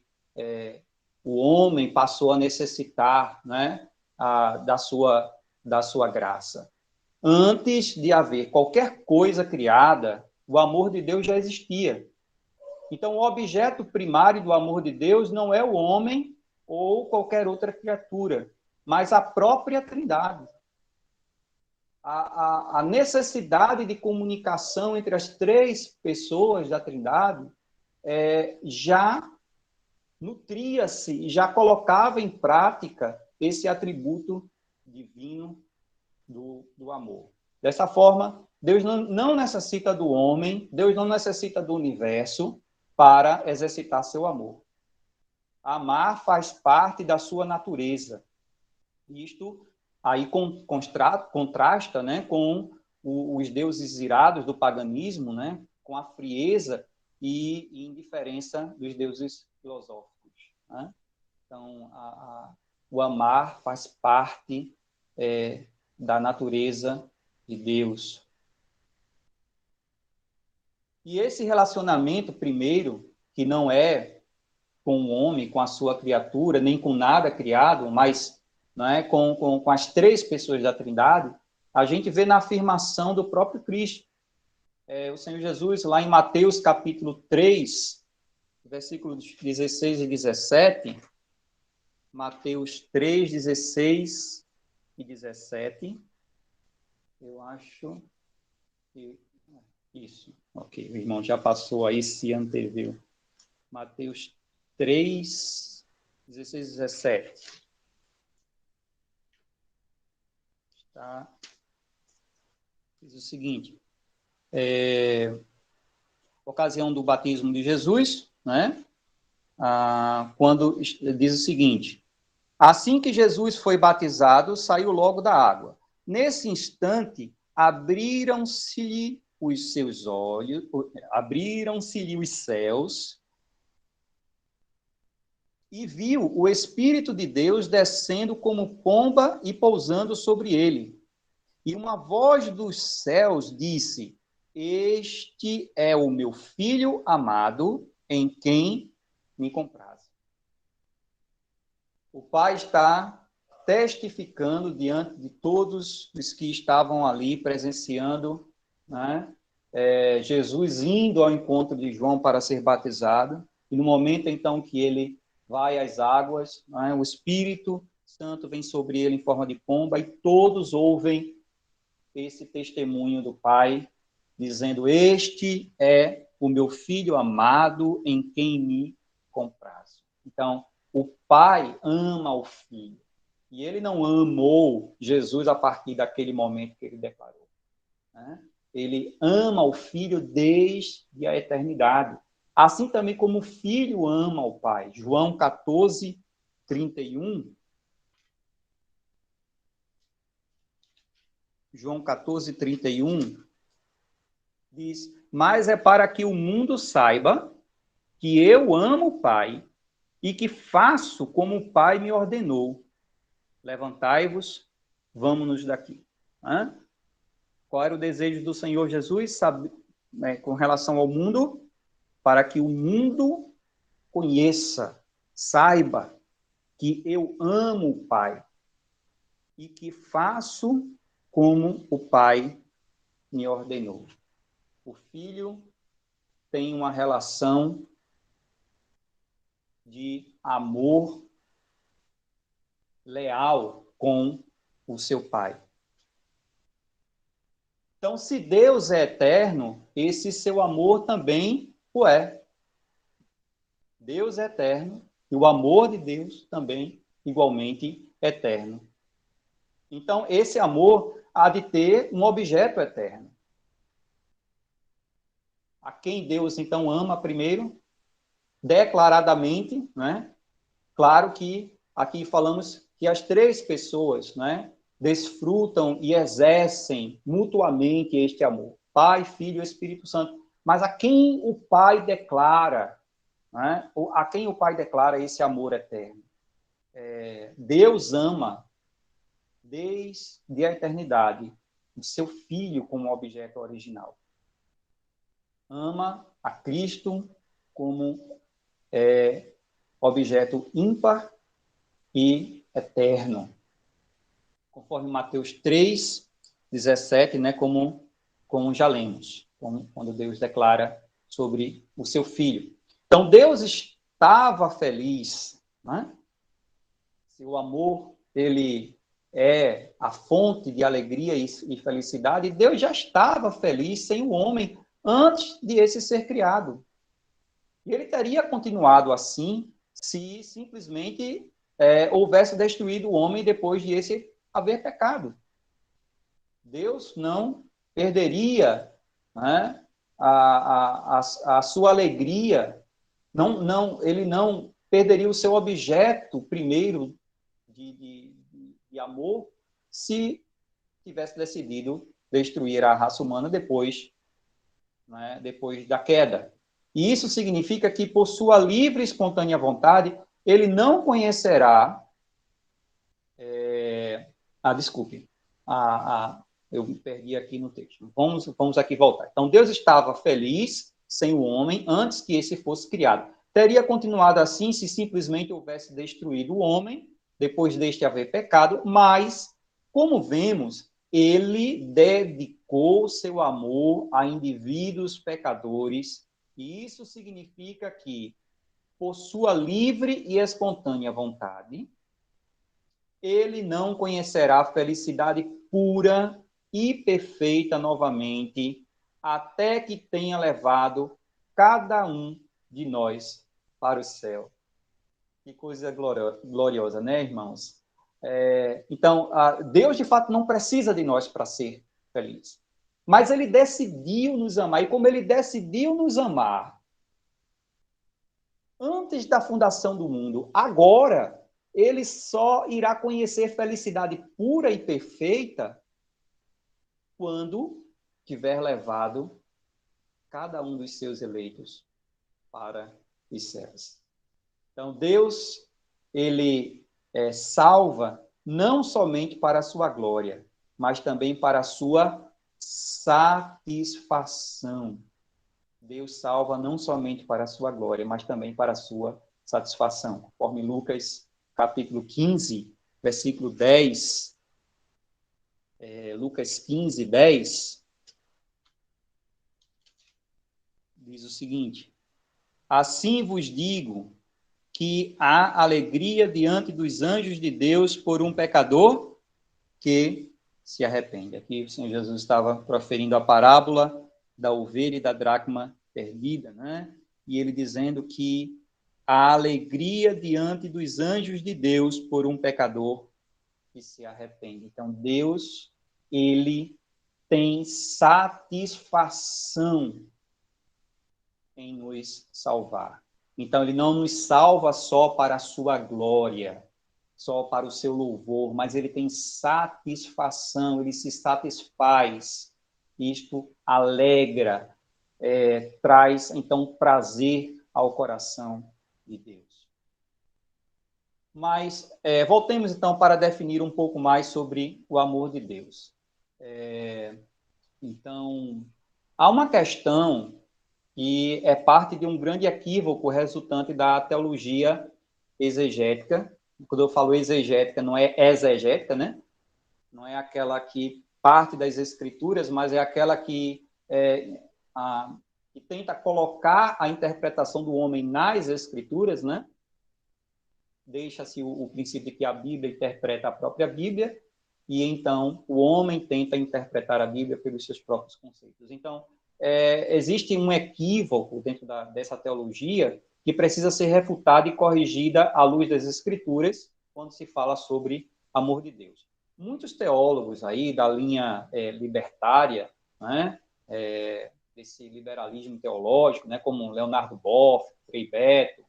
o homem passou a necessitar, né, da sua graça. Antes de haver qualquer coisa criada, o amor de Deus já existia. Então, o objeto primário do amor de Deus não é o homem ou qualquer outra criatura, mas a própria Trindade. A necessidade de comunicação entre as três pessoas da Trindade já nutria-se e já colocava em prática esse atributo divino do amor. Dessa forma, Deus não necessita do homem, Deus não necessita do universo para exercitar seu amor. Amar faz parte da sua natureza. Isto aí contrasta, né, com os deuses irados do paganismo, né, com a frieza e indiferença dos deuses filosóficos, né? Então, o amar faz parte da natureza de Deus. E esse relacionamento, primeiro, que não é com o homem, com a sua criatura, nem com nada criado, mas com as três pessoas da Trindade, a gente vê na afirmação do próprio Cristo. O Senhor Jesus, lá em Mateus capítulo 3, versículos 16 e 17, Mateus 3, 16 e 17, eu acho que... Isso, ok, o irmão já passou aí, se anteveu. Mateus 3, 16 e 17. Diz o seguinte, ocasião do batismo de Jesus, né? Quando diz o seguinte, assim que Jesus foi batizado, saiu logo da água. Nesse instante, abriram-se os seus olhos, abriram-se-lhe os céus, e viu o Espírito de Deus descendo como pomba e pousando sobre ele. E uma voz dos céus disse, este é o meu filho amado, em quem me comprazo. O Pai está testificando diante de todos os que estavam ali presenciando, né, Jesus indo ao encontro de João para ser batizado, e no momento então que ele vai às águas, né, o Espírito Santo vem sobre ele em forma de pomba, e todos ouvem esse testemunho do Pai, dizendo, este é o meu filho amado, em quem me comprazo. Então, o Pai ama o Filho, e ele não amou Jesus a partir daquele momento que ele declarou, né? Ele ama o Filho desde a eternidade, assim também como o Filho ama o Pai. João 14, 31. João 14, 31 diz, mas é para que o mundo saiba que eu amo o Pai e que faço como o Pai me ordenou. Levantai-vos, vamos-nos daqui. Qual era o desejo do Senhor Jesus, sabe, com relação ao mundo? Para que o mundo conheça, saiba que eu amo o Pai e que faço como o Pai me ordenou. O Filho tem uma relação de amor leal com o seu Pai. Então, se Deus é eterno, esse seu amor também o é. Deus é eterno e o amor de Deus também igualmente eterno. Então, esse amor há de ter um objeto eterno. A quem Deus, então, ama primeiro, declaradamente, né? Claro que aqui falamos que as três pessoas, né, desfrutam e exercem mutuamente este amor. Pai, Filho e Espírito Santo. Mas a quem o Pai declara, né? A quem o Pai declara esse amor eterno? Deus ama, desde a eternidade, o seu Filho como objeto original. Ama a Cristo como objeto ímpar e eterno. Conforme Mateus 3:17, né, como já lemos, quando Deus declara sobre o seu Filho. Então, Deus estava feliz, né? Seu amor, ele é a fonte de alegria e felicidade. Deus já estava feliz sem o homem antes de esse ser criado. E ele teria continuado assim se simplesmente houvesse destruído o homem depois de esse haver pecado. Deus não perderia, né, a sua alegria, ele não perderia o seu objeto primeiro de amor se tivesse decidido destruir a raça humana depois, né, depois da queda. E isso significa que, por sua livre e espontânea vontade, ele não conhecerá... desculpe. Eu me perdi aqui no texto. Vamos aqui voltar. Então, Deus estava feliz sem o homem antes que esse fosse criado. Teria continuado assim se simplesmente houvesse destruído o homem depois deste haver pecado, mas, como vemos, ele dedicou seu amor a indivíduos pecadores, e isso significa que, por sua livre e espontânea vontade, ele não conhecerá felicidade pura e perfeita novamente, até que tenha levado cada um de nós para o céu. Que coisa gloriosa, né, irmãos? Então, Deus, de fato, não precisa de nós para ser feliz. Mas ele decidiu nos amar. E como ele decidiu nos amar antes da fundação do mundo, agora ele só irá conhecer felicidade pura e perfeita quando tiver levado cada um dos seus eleitos para os céus. Então, Deus, ele salva não somente para a sua glória, mas também para a sua satisfação. Deus salva não somente para a sua glória, mas também para a sua satisfação. Conforme Lucas, capítulo 15, versículo 10, Lucas 15, 10, diz o seguinte: assim vos digo que há alegria diante dos anjos de Deus por um pecador que se arrepende. Aqui o Senhor Jesus estava proferindo a parábola da ovelha e da dracma perdida, né? E ele dizendo que há alegria diante dos anjos de Deus por um pecador que se arrepende. Então, Deus, ele tem satisfação em nos salvar. Então, ele não nos salva só para a sua glória, só para o seu louvor, mas ele tem satisfação, ele se satisfaz. Isto alegra, traz, então, prazer ao coração de Deus. Mas voltemos, então, para definir um pouco mais sobre o amor de Deus. Então, há uma questão que é parte de um grande equívoco resultante da teologia exegética. Quando eu falo exegética, não é exegética, né? Não é aquela que parte das Escrituras, mas é aquela que tenta colocar a interpretação do homem nas Escrituras, né? Deixa-se o princípio de que a Bíblia interpreta a própria Bíblia, e então o homem tenta interpretar a Bíblia pelos seus próprios conceitos. Então, existe um equívoco dentro dessa teologia que precisa ser refutada e corrigida à luz das Escrituras quando se fala sobre amor de Deus. Muitos teólogos aí da linha libertária, né, desse liberalismo teológico, né, como Leonardo Boff, Frei Beto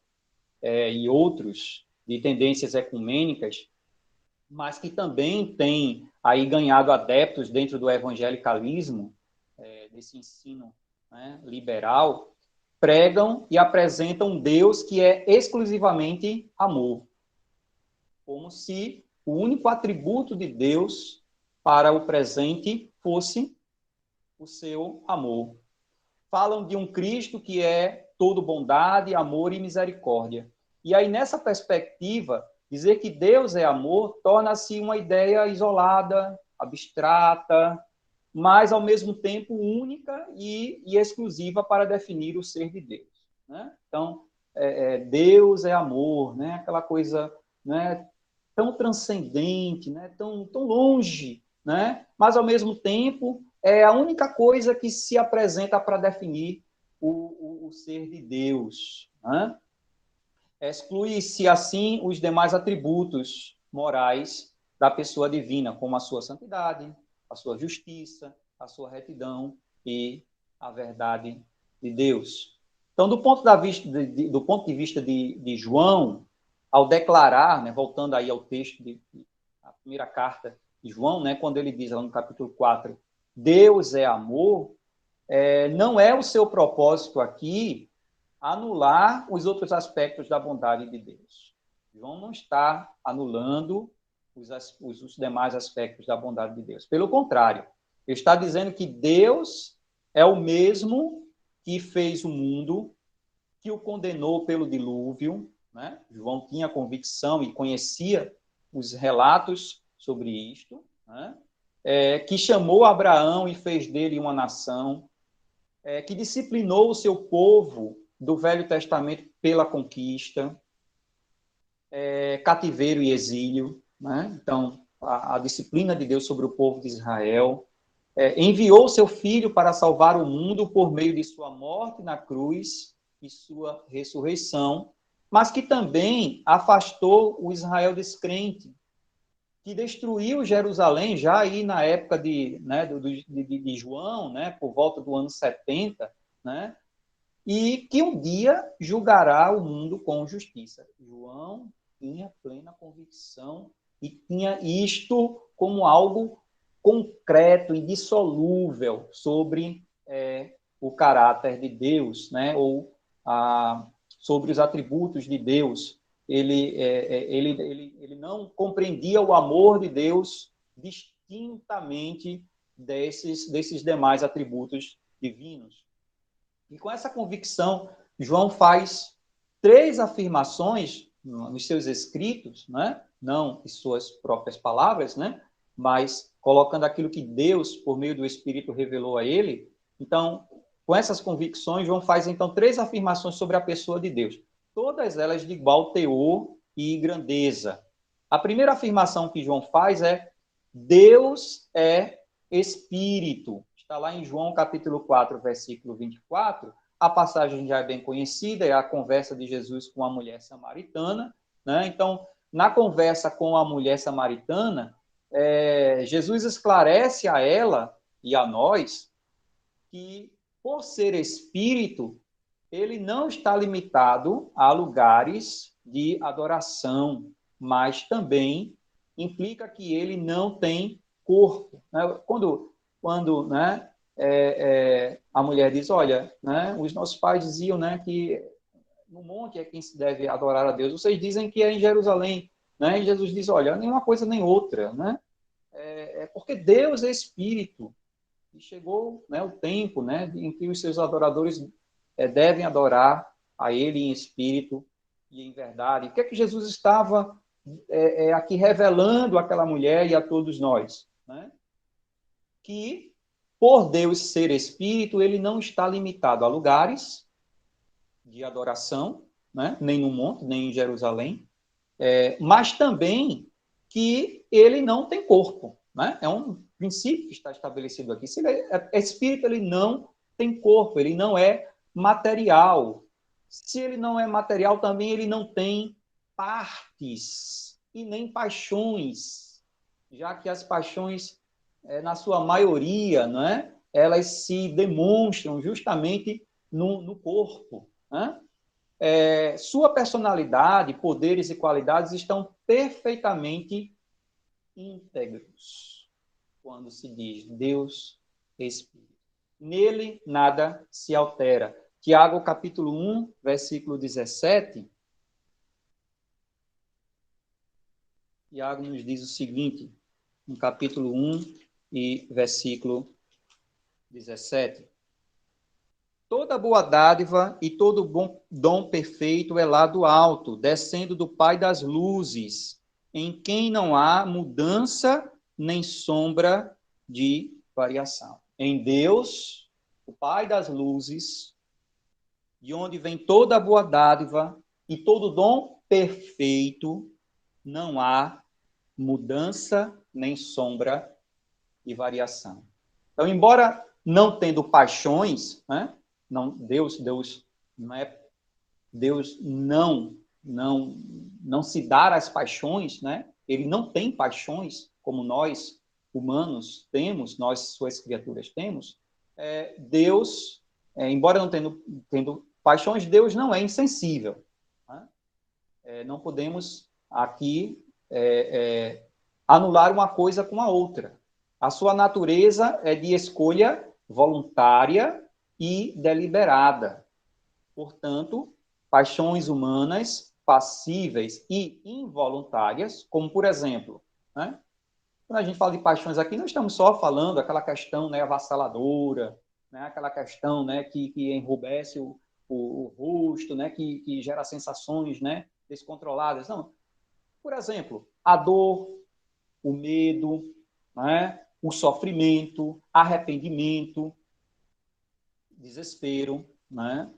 e outros de tendências ecumênicas, mas que também têm aí ganhado adeptos dentro do evangelicalismo, desse ensino, né, liberal, pregam e apresentam um Deus que é exclusivamente amor, como se o único atributo de Deus para o presente fosse o seu amor. Falam de um Cristo que é todo bondade, amor e misericórdia. E aí, nessa perspectiva, dizer que Deus é amor torna-se uma ideia isolada, abstrata, mas, ao mesmo tempo, única e exclusiva para definir o ser de Deus. Né? Então, Deus é amor, né? Aquela coisa, né, tão transcendente, né? tão longe, né? Mas, ao mesmo tempo, é a única coisa que se apresenta para definir o ser de Deus. Né? Exclui-se, assim, os demais atributos morais da pessoa divina, como a sua santidade, a sua justiça, a sua retidão e a verdade de Deus. Então, do ponto de vista de João, ao declarar, né, voltando aí ao texto da primeira carta de João, né, quando ele diz lá no capítulo 4, Deus é amor, não é o seu propósito aqui anular os outros aspectos da bondade de Deus. João não está anulando os demais aspectos da bondade de Deus. Pelo contrário, ele está dizendo que Deus é o mesmo que fez o mundo, que o condenou pelo dilúvio, né? João tinha convicção e conhecia os relatos sobre isto, né? Que chamou Abraão e fez dele uma nação, que disciplinou o seu povo do Velho Testamento pela conquista, cativeiro e exílio, né? Então, a disciplina de Deus sobre o povo de Israel, enviou seu Filho para salvar o mundo por meio de sua morte na cruz e sua ressurreição, mas que também afastou o Israel descrente, que destruiu Jerusalém já aí na época de João, né, por volta do ano 70, né, e que um dia julgará o mundo com justiça. João tinha plena convicção e tinha isto como algo concreto, indissolúvel sobre o caráter de Deus, né? Ou sobre os atributos de Deus. Ele não compreendia o amor de Deus distintamente desses demais atributos divinos. E com essa convicção, João faz 3 afirmações nos seus escritos, né? Não em suas próprias palavras, né? Mas colocando aquilo que Deus, por meio do Espírito, revelou a ele. Então, com essas convicções, João faz, então, 3 afirmações sobre a pessoa de Deus. Todas elas de igual teor e grandeza. A primeira afirmação que João faz é: Deus é Espírito. Está lá em João capítulo 4, versículo 24. A passagem já é bem conhecida, é a conversa de Jesus com a mulher samaritana. Né? Então, na conversa com a mulher samaritana, Jesus esclarece a ela e a nós que, por ser Espírito, ele não está limitado a lugares de adoração, mas também implica que ele não tem corpo. Né? Quando né, a mulher diz, olha, né, os nossos pais diziam, né, que no monte é quem se deve adorar a Deus. Vocês dizem que é em Jerusalém. Né? E Jesus diz, olha, nem uma coisa nem outra. Né? Porque Deus é Espírito. E chegou, né, o tempo, né, em que os seus adoradores devem adorar a Ele em espírito e em verdade. O que é que Jesus estava aqui revelando àquela mulher e a todos nós? Né? Que, por Deus ser Espírito, Ele não está limitado a lugares de adoração, né? Nem no monte, nem em Jerusalém, mas também que Ele não tem corpo. Né? É um princípio que está estabelecido aqui. Se ele é Espírito, ele não tem corpo, ele não é material. Se ele não é material, também ele não tem partes e nem paixões, já que as paixões, na sua maioria, não é? Elas se demonstram justamente no corpo. Né? Sua personalidade, poderes e qualidades estão perfeitamente íntegros quando se diz Deus Espírito. nele nada se altera. Tiago, capítulo 1, versículo 17. Tiago nos diz o seguinte, no capítulo 1 e versículo 17. Toda boa dádiva e todo bom dom perfeito é lá do alto, descendo do Pai das luzes, em quem não há mudança nem sombra de variação. Em Deus, o Pai das luzes, de onde vem toda a boa dádiva e todo dom perfeito, não há mudança nem sombra de variação. Então, embora não tendo paixões, né? Não, Deus não é Deus não se dá às paixões, né? Ele não tem paixões como nós humanos temos, nós suas criaturas temos. Deus, embora não tendo paixões, Deus não é insensível. Né? Não podemos aqui anular uma coisa com a outra. A sua natureza é de escolha voluntária e deliberada. Portanto, paixões humanas passíveis e involuntárias, como, por exemplo, né? Quando a gente fala de paixões aqui, não estamos só falando aquela questão, né, avassaladora, né, aquela questão, né, que enrubesce o rosto, né, que gera sensações, né, descontroladas. Não. Por exemplo, a dor, o medo, né, o sofrimento, arrependimento, desespero, né?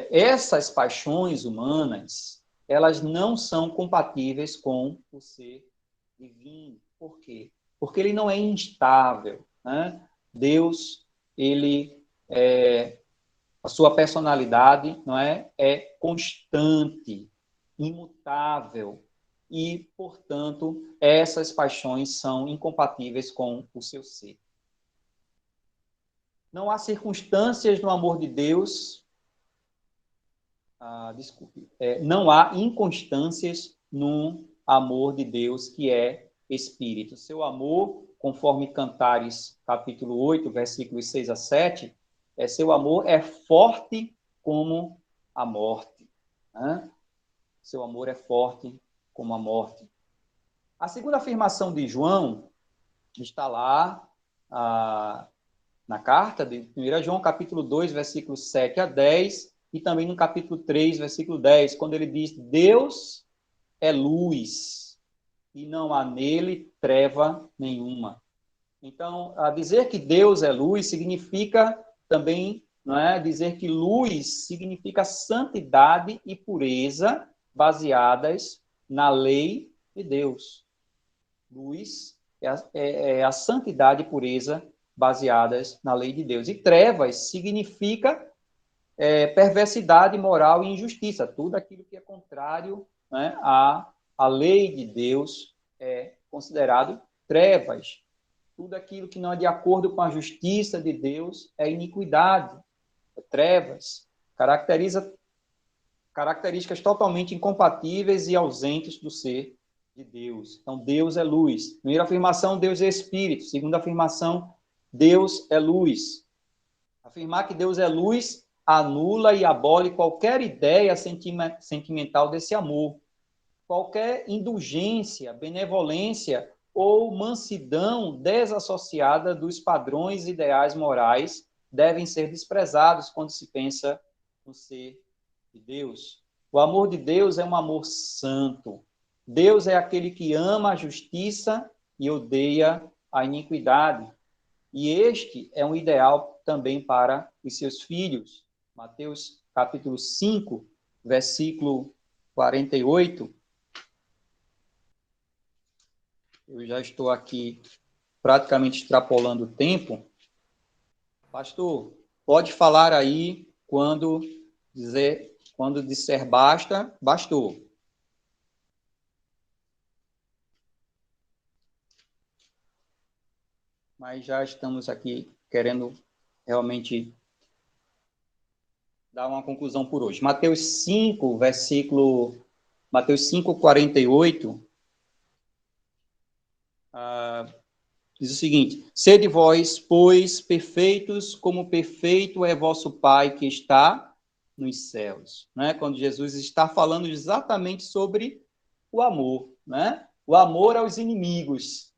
Essas paixões humanas, elas não são compatíveis com o ser divino. Por quê? Porque ele não é instável, né? Deus, a sua personalidade, não é constante, imutável, e, portanto, essas paixões são incompatíveis com o seu ser. Não há circunstâncias no amor de Deus, não há inconstâncias no amor de Deus, que é Espírito. Seu amor, conforme Cantares, capítulo 8, versículos 6 a 7, seu amor é forte como a morte. Né? Seu amor é forte como a morte. A segunda afirmação de João está lá na carta de 1 João, capítulo 2, versículos 7 a 10, e também no capítulo 3, versículo 10, quando ele diz: Deus é luz, e não há nele treva nenhuma. Então, dizer que Deus é luz significa também, não é, dizer que luz significa santidade e pureza baseadas na lei de Deus. Luz é a santidade e pureza baseadas na lei de Deus. E trevas significa perversidade moral e injustiça. Tudo aquilo que é contrário, né, à lei de Deus é considerado trevas. Tudo aquilo que não é de acordo com a justiça de Deus é iniquidade, é trevas. Características totalmente incompatíveis e ausentes do ser de Deus. Então, Deus é luz. Primeira afirmação, Deus é espírito. Segunda afirmação, Deus é luz. Afirmar que Deus é luz anula e abole qualquer ideia sentimental desse amor. Qualquer indulgência, benevolência ou mansidão desassociada dos padrões ideais morais devem ser desprezados quando se pensa no ser de Deus. O amor de Deus é um amor santo. Deus é aquele que ama a justiça e odeia a iniquidade. E este é um ideal também para os seus filhos. Mateus capítulo 5, versículo 48. Eu já estou aqui praticamente extrapolando o tempo. Pastor, pode falar aí quando disser basta, bastou. Mas já estamos aqui querendo realmente dar uma conclusão por hoje. Mateus 5, 48, Diz o seguinte: sede vós, pois, perfeitos, como perfeito é vosso Pai que está nos céus. Né? Quando Jesus está falando exatamente sobre o amor, né? O amor aos inimigos.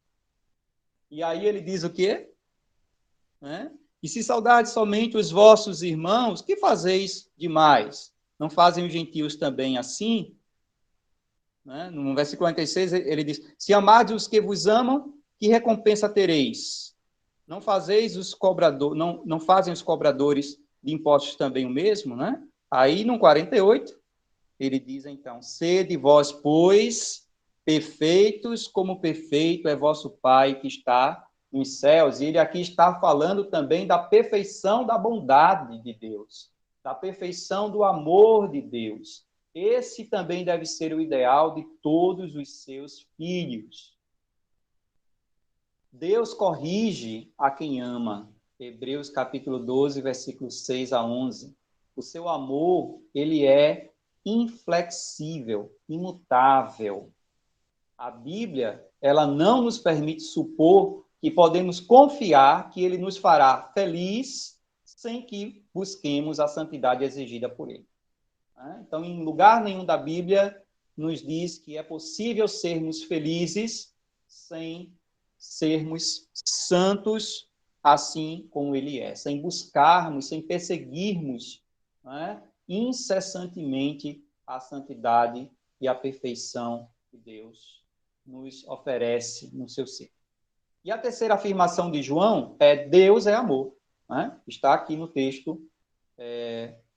E aí ele diz o quê? Né? E se saudades somente os vossos irmãos, que fazeis demais? Não fazem os gentios também assim? Né? No versículo 46, ele diz: se amardes os que vos amam, que recompensa tereis? Não fazeis os cobradores, não fazem os cobradores de impostos também o mesmo, né? Aí, no 48, ele diz, então, sede vós, pois, perfeitos, como perfeito é vosso Pai que está nos céus. E ele aqui está falando também da perfeição da bondade de Deus, da perfeição do amor de Deus. Esse também deve ser o ideal de todos os seus filhos. Deus corrige a quem ama. Hebreus capítulo 12, versículos 6 a 11. O seu amor, ele é inflexível, imutável. A Bíblia, ela não nos permite supor que podemos confiar que ele nos fará feliz sem que busquemos a santidade exigida por ele. Então, em lugar nenhum da Bíblia nos diz que é possível sermos felizes sem sermos santos assim como ele é, sem buscarmos, sem perseguirmos, né, incessantemente a santidade e a perfeição que Deus nos oferece no seu ser. E a terceira afirmação de João é Deus é amor. Né? Está aqui no texto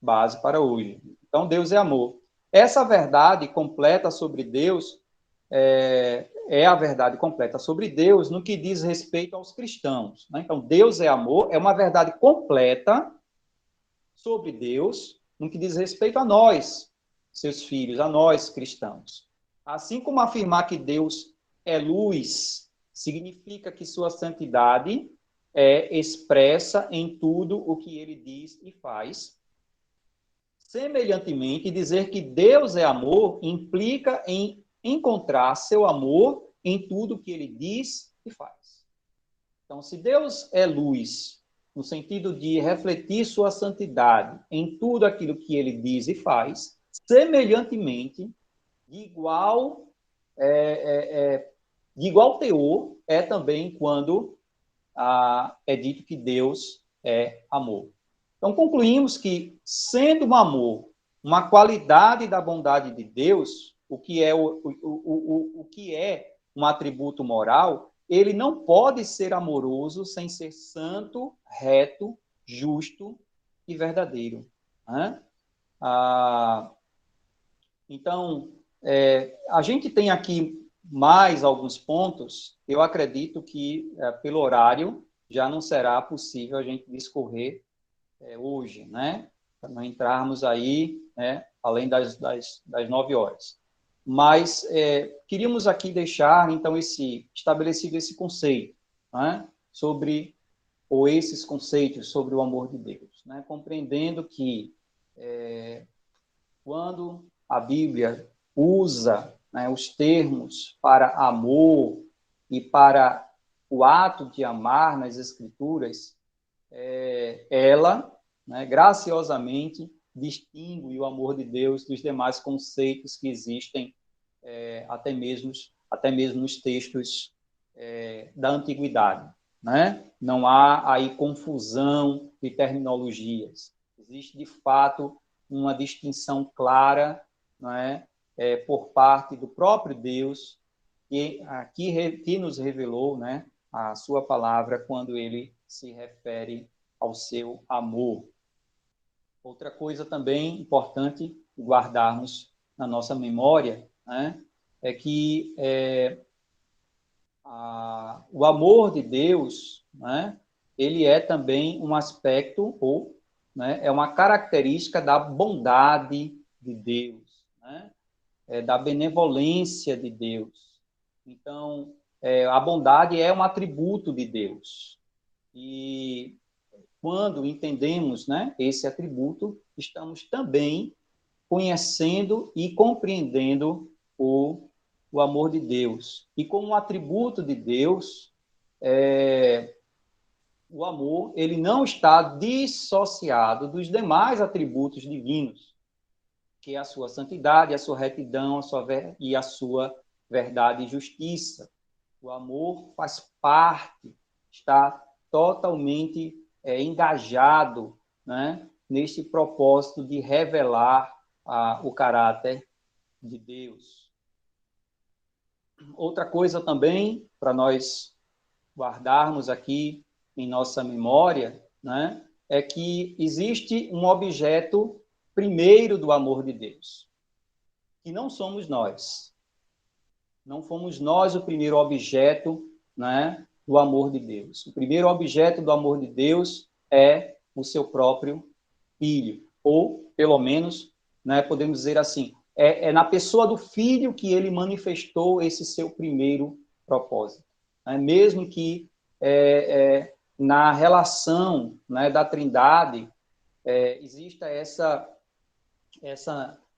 base para hoje. Então, Deus é amor. Essa verdade completa sobre Deus é a verdade completa sobre Deus no que diz respeito aos cristãos. Né? Então, Deus é amor, é uma verdade completa sobre Deus no que diz respeito a nós, seus filhos, a nós cristãos. Assim como afirmar que Deus é luz significa que sua santidade é expressa em tudo o que ele diz e faz. Semelhantemente, dizer que Deus é amor implica em encontrar seu amor em tudo que ele diz e faz. Então, se Deus é luz, no sentido de refletir sua santidade em tudo aquilo que ele diz e faz, semelhantemente, de igual teor é também quando é dito que Deus é amor. Então, concluímos que, sendo um amor uma qualidade da bondade de Deus, o que é um atributo moral, ele não pode ser amoroso sem ser santo, reto, justo e verdadeiro. Né? Então, a gente tem aqui mais alguns pontos. Eu acredito que, pelo horário, já não será possível a gente discorrer hoje, né? Para não entrarmos aí, né, além das 9 horas. Mas queríamos aqui deixar, então, estabelecido esse conceito, né, ou esses conceitos sobre o amor de Deus, né, compreendendo que quando a Bíblia usa, né, os termos para amor e para o ato de amar nas Escrituras, ela, né, graciosamente, distingue o amor de Deus dos demais conceitos que existem até mesmo nos textos da antiguidade. Né? Não há aí confusão de terminologias. Existe, de fato, uma distinção clara, não é, por parte do próprio Deus, que nos revelou, né, a sua palavra quando ele se refere ao seu amor. Outra coisa também importante guardarmos na nossa memória, né, é que o amor de Deus, né, ele é também um aspecto, né, é uma característica da bondade de Deus, né, da benevolência de Deus. Então, a bondade é um atributo de Deus. E quando entendemos, né, esse atributo, estamos também conhecendo e compreendendo o amor de Deus. E como um atributo de Deus, o amor, ele não está dissociado dos demais atributos divinos, que é a sua santidade, a sua retidão, e a sua verdade e justiça. O amor faz parte, está totalmente engajado, né, neste propósito de revelar o caráter de Deus. Outra coisa também, para nós guardarmos aqui em nossa memória, né, é que existe um objeto primeiro do amor de Deus, que não somos nós. Não fomos nós o primeiro objeto, né, do amor de Deus. O primeiro objeto do amor de Deus é o seu próprio Filho. Ou, pelo menos, né, podemos dizer assim, é na pessoa do Filho que ele manifestou esse seu primeiro propósito. Né? Mesmo que na relação, né, da Trindade exista essa,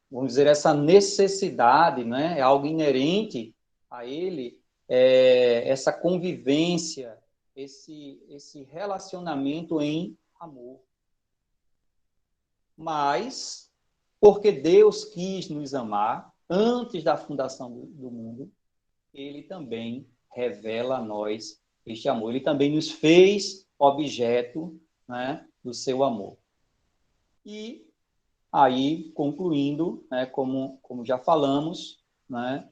vamos dizer, essa necessidade, né, é algo inerente a ele, essa convivência, esse relacionamento em amor. Mas, porque Deus quis nos amar antes da fundação do mundo, ele também revela a nós este amor. Ele também nos fez objeto, né, do seu amor. E aí, concluindo, né, como já falamos, né,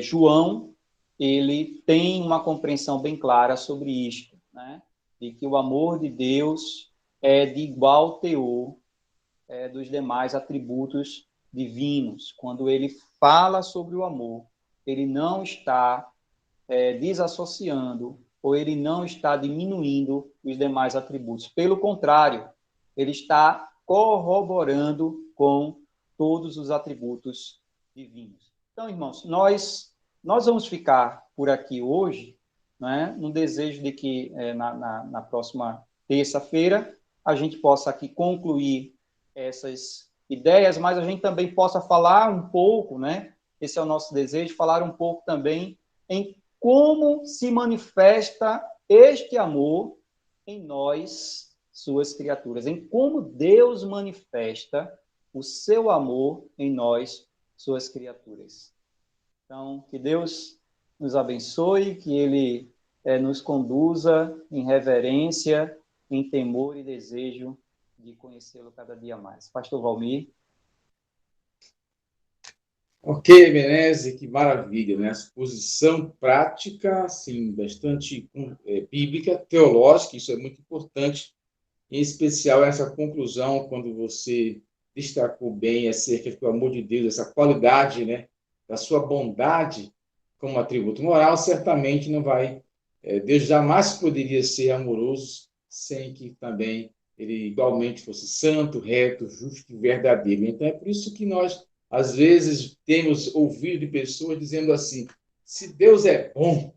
João, ele tem uma compreensão bem clara sobre isto, né, de que o amor de Deus é de igual teor dos demais atributos divinos. Quando ele fala sobre o amor, ele não está desassociando ou ele não está diminuindo os demais atributos. Pelo contrário, ele está corroborando com todos os atributos divinos. Então, irmãos, nós vamos ficar por aqui hoje, né, no desejo de que na próxima terça-feira a gente possa aqui concluir essas ideias, mas a gente também possa falar um pouco, né, esse é o nosso desejo, falar um pouco também em como se manifesta este amor em nós, suas criaturas, em como Deus manifesta o seu amor em nós, suas criaturas. Então, que Deus nos abençoe, que Ele nos conduza em reverência, em temor e desejo de conhecê-lo cada dia mais. Pastor Valmir. Ok, Menezes, que maravilha, né? Exposição prática, assim, bastante bíblica, teológica, isso é muito importante, em especial essa conclusão, quando você destacou bem acerca do amor de Deus, essa qualidade, né, da sua bondade como atributo moral, certamente não vai... Deus jamais poderia ser amoroso sem que também ele igualmente fosse santo, reto, justo e verdadeiro. Então, é por isso que nós, às vezes, temos ouvido de pessoas dizendo assim, se Deus é bom,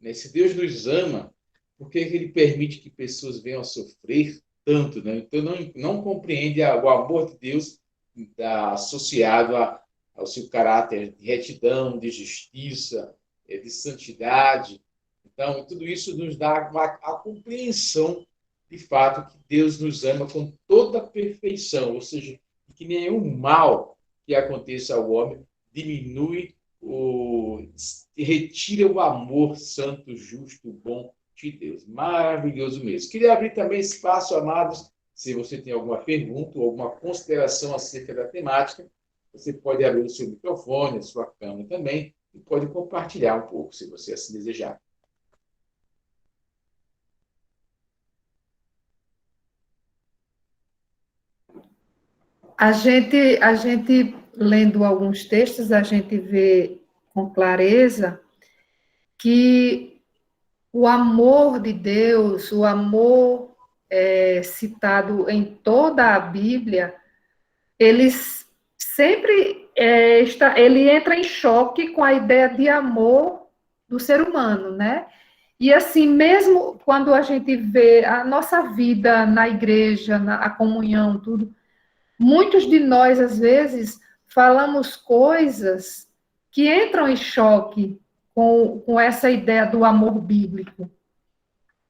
né, se Deus nos ama, por que ele permite que pessoas venham a sofrer tanto? Né? Então, não compreende o amor de Deus associado ao seu caráter de retidão, de justiça, de santidade. Então, tudo isso nos dá a compreensão, de fato, que Deus nos ama com toda a perfeição, ou seja, que nenhum mal que aconteça ao homem diminui retira o amor santo, justo, bom de Deus. Maravilhoso mesmo. Queria abrir também espaço, amados, se você tem alguma pergunta ou alguma consideração acerca da temática, você pode abrir o seu microfone, a sua câmera também, e pode compartilhar um pouco, se você assim desejar. A gente lendo alguns textos, a gente vê com clareza que o amor de Deus, o amor citado em toda a Bíblia, ele sempre ele entra em choque com a ideia de amor do ser humano, né? E assim, mesmo quando a gente vê a nossa vida na igreja, a comunhão, tudo, muitos de nós, às vezes, falamos coisas que entram em choque com essa ideia do amor bíblico.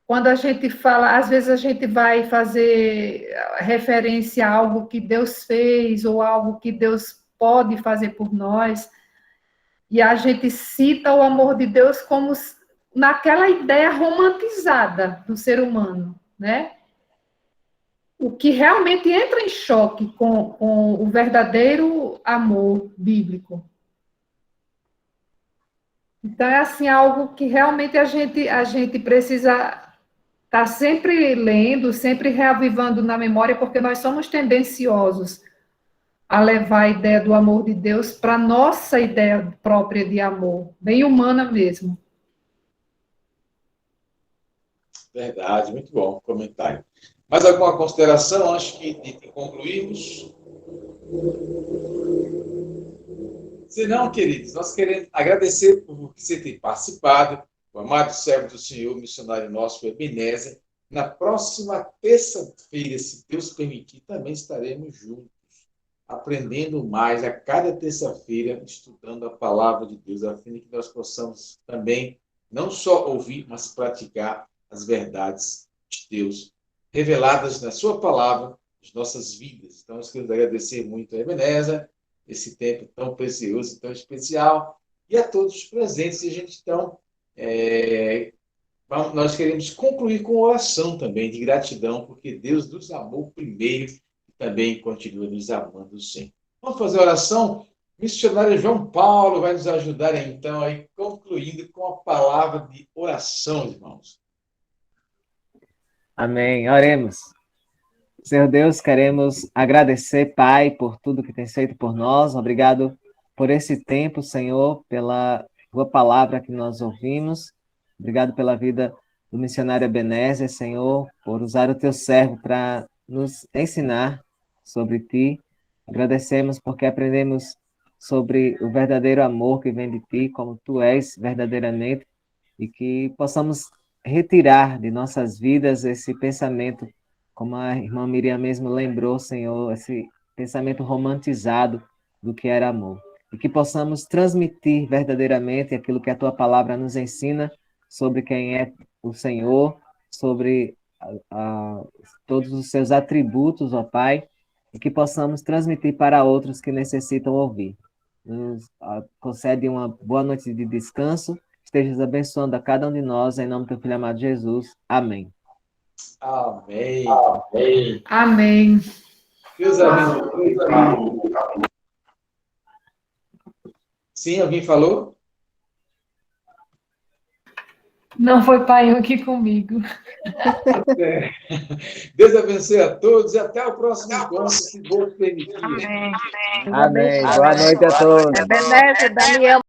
Quando a gente fala, às vezes a gente vai fazer referência a algo que Deus fez ou algo que Deus pode fazer por nós, e a gente cita o amor de Deus como naquela ideia romantizada do ser humano, né? O que realmente entra em choque com o verdadeiro amor bíblico. Então, é assim, algo que realmente a gente precisa estar sempre lendo, sempre reavivando na memória, porque nós somos tendenciosos a levar a ideia do amor de Deus para a nossa ideia própria de amor, bem humana mesmo. Verdade, muito bom o comentário. Mais alguma consideração antes de concluirmos? Se não, queridos, nós queremos agradecer por você ter participado, o amado servo do Senhor, missionário nosso, Ebenezer. Na próxima terça-feira, se Deus permitir, também estaremos juntos, aprendendo mais a cada terça-feira, estudando a palavra de Deus, a fim de que nós possamos também não só ouvir, mas praticar as verdades de Deus reveladas na sua palavra, nas nossas vidas. Então, nós queremos agradecer muito a Ebenezer, esse tempo tão precioso e tão especial, e a todos os presentes. E a gente, então, nós queremos concluir com oração também, de gratidão, porque Deus nos amou primeiro e também continua nos amando sempre. Vamos fazer a oração? O missionário João Paulo vai nos ajudar, então, aí, concluindo com a palavra de oração, irmãos. Amém. Oremos. Senhor Deus, queremos agradecer, Pai, por tudo que tem feito por nós. Obrigado por esse tempo, Senhor, pela tua palavra que nós ouvimos. Obrigado pela vida do missionário Ebenezer, Senhor, por usar o teu servo para nos ensinar sobre ti. Agradecemos porque aprendemos sobre o verdadeiro amor que vem de ti, como tu és verdadeiramente, e que possamos retirar de nossas vidas esse pensamento, como a irmã Miriam mesmo lembrou, Senhor, esse pensamento romantizado do que era amor. E que possamos transmitir verdadeiramente aquilo que a tua palavra nos ensina sobre quem é o Senhor, sobre todos os seus atributos, ó Pai, e que possamos transmitir para outros que necessitam ouvir. Nos concede uma boa noite de descanso, estejas abençoando a cada um de nós, em nome do teu Filho amado Jesus. Amém. Amém. Amém. Amém. Deus abençoe. Sim, alguém falou? Não, foi pai aqui comigo. Deus abençoe a todos e até o próximo encontro, se Deus permitir. Amém. Amém. Boa noite a todos. Ebenezer, Daniel.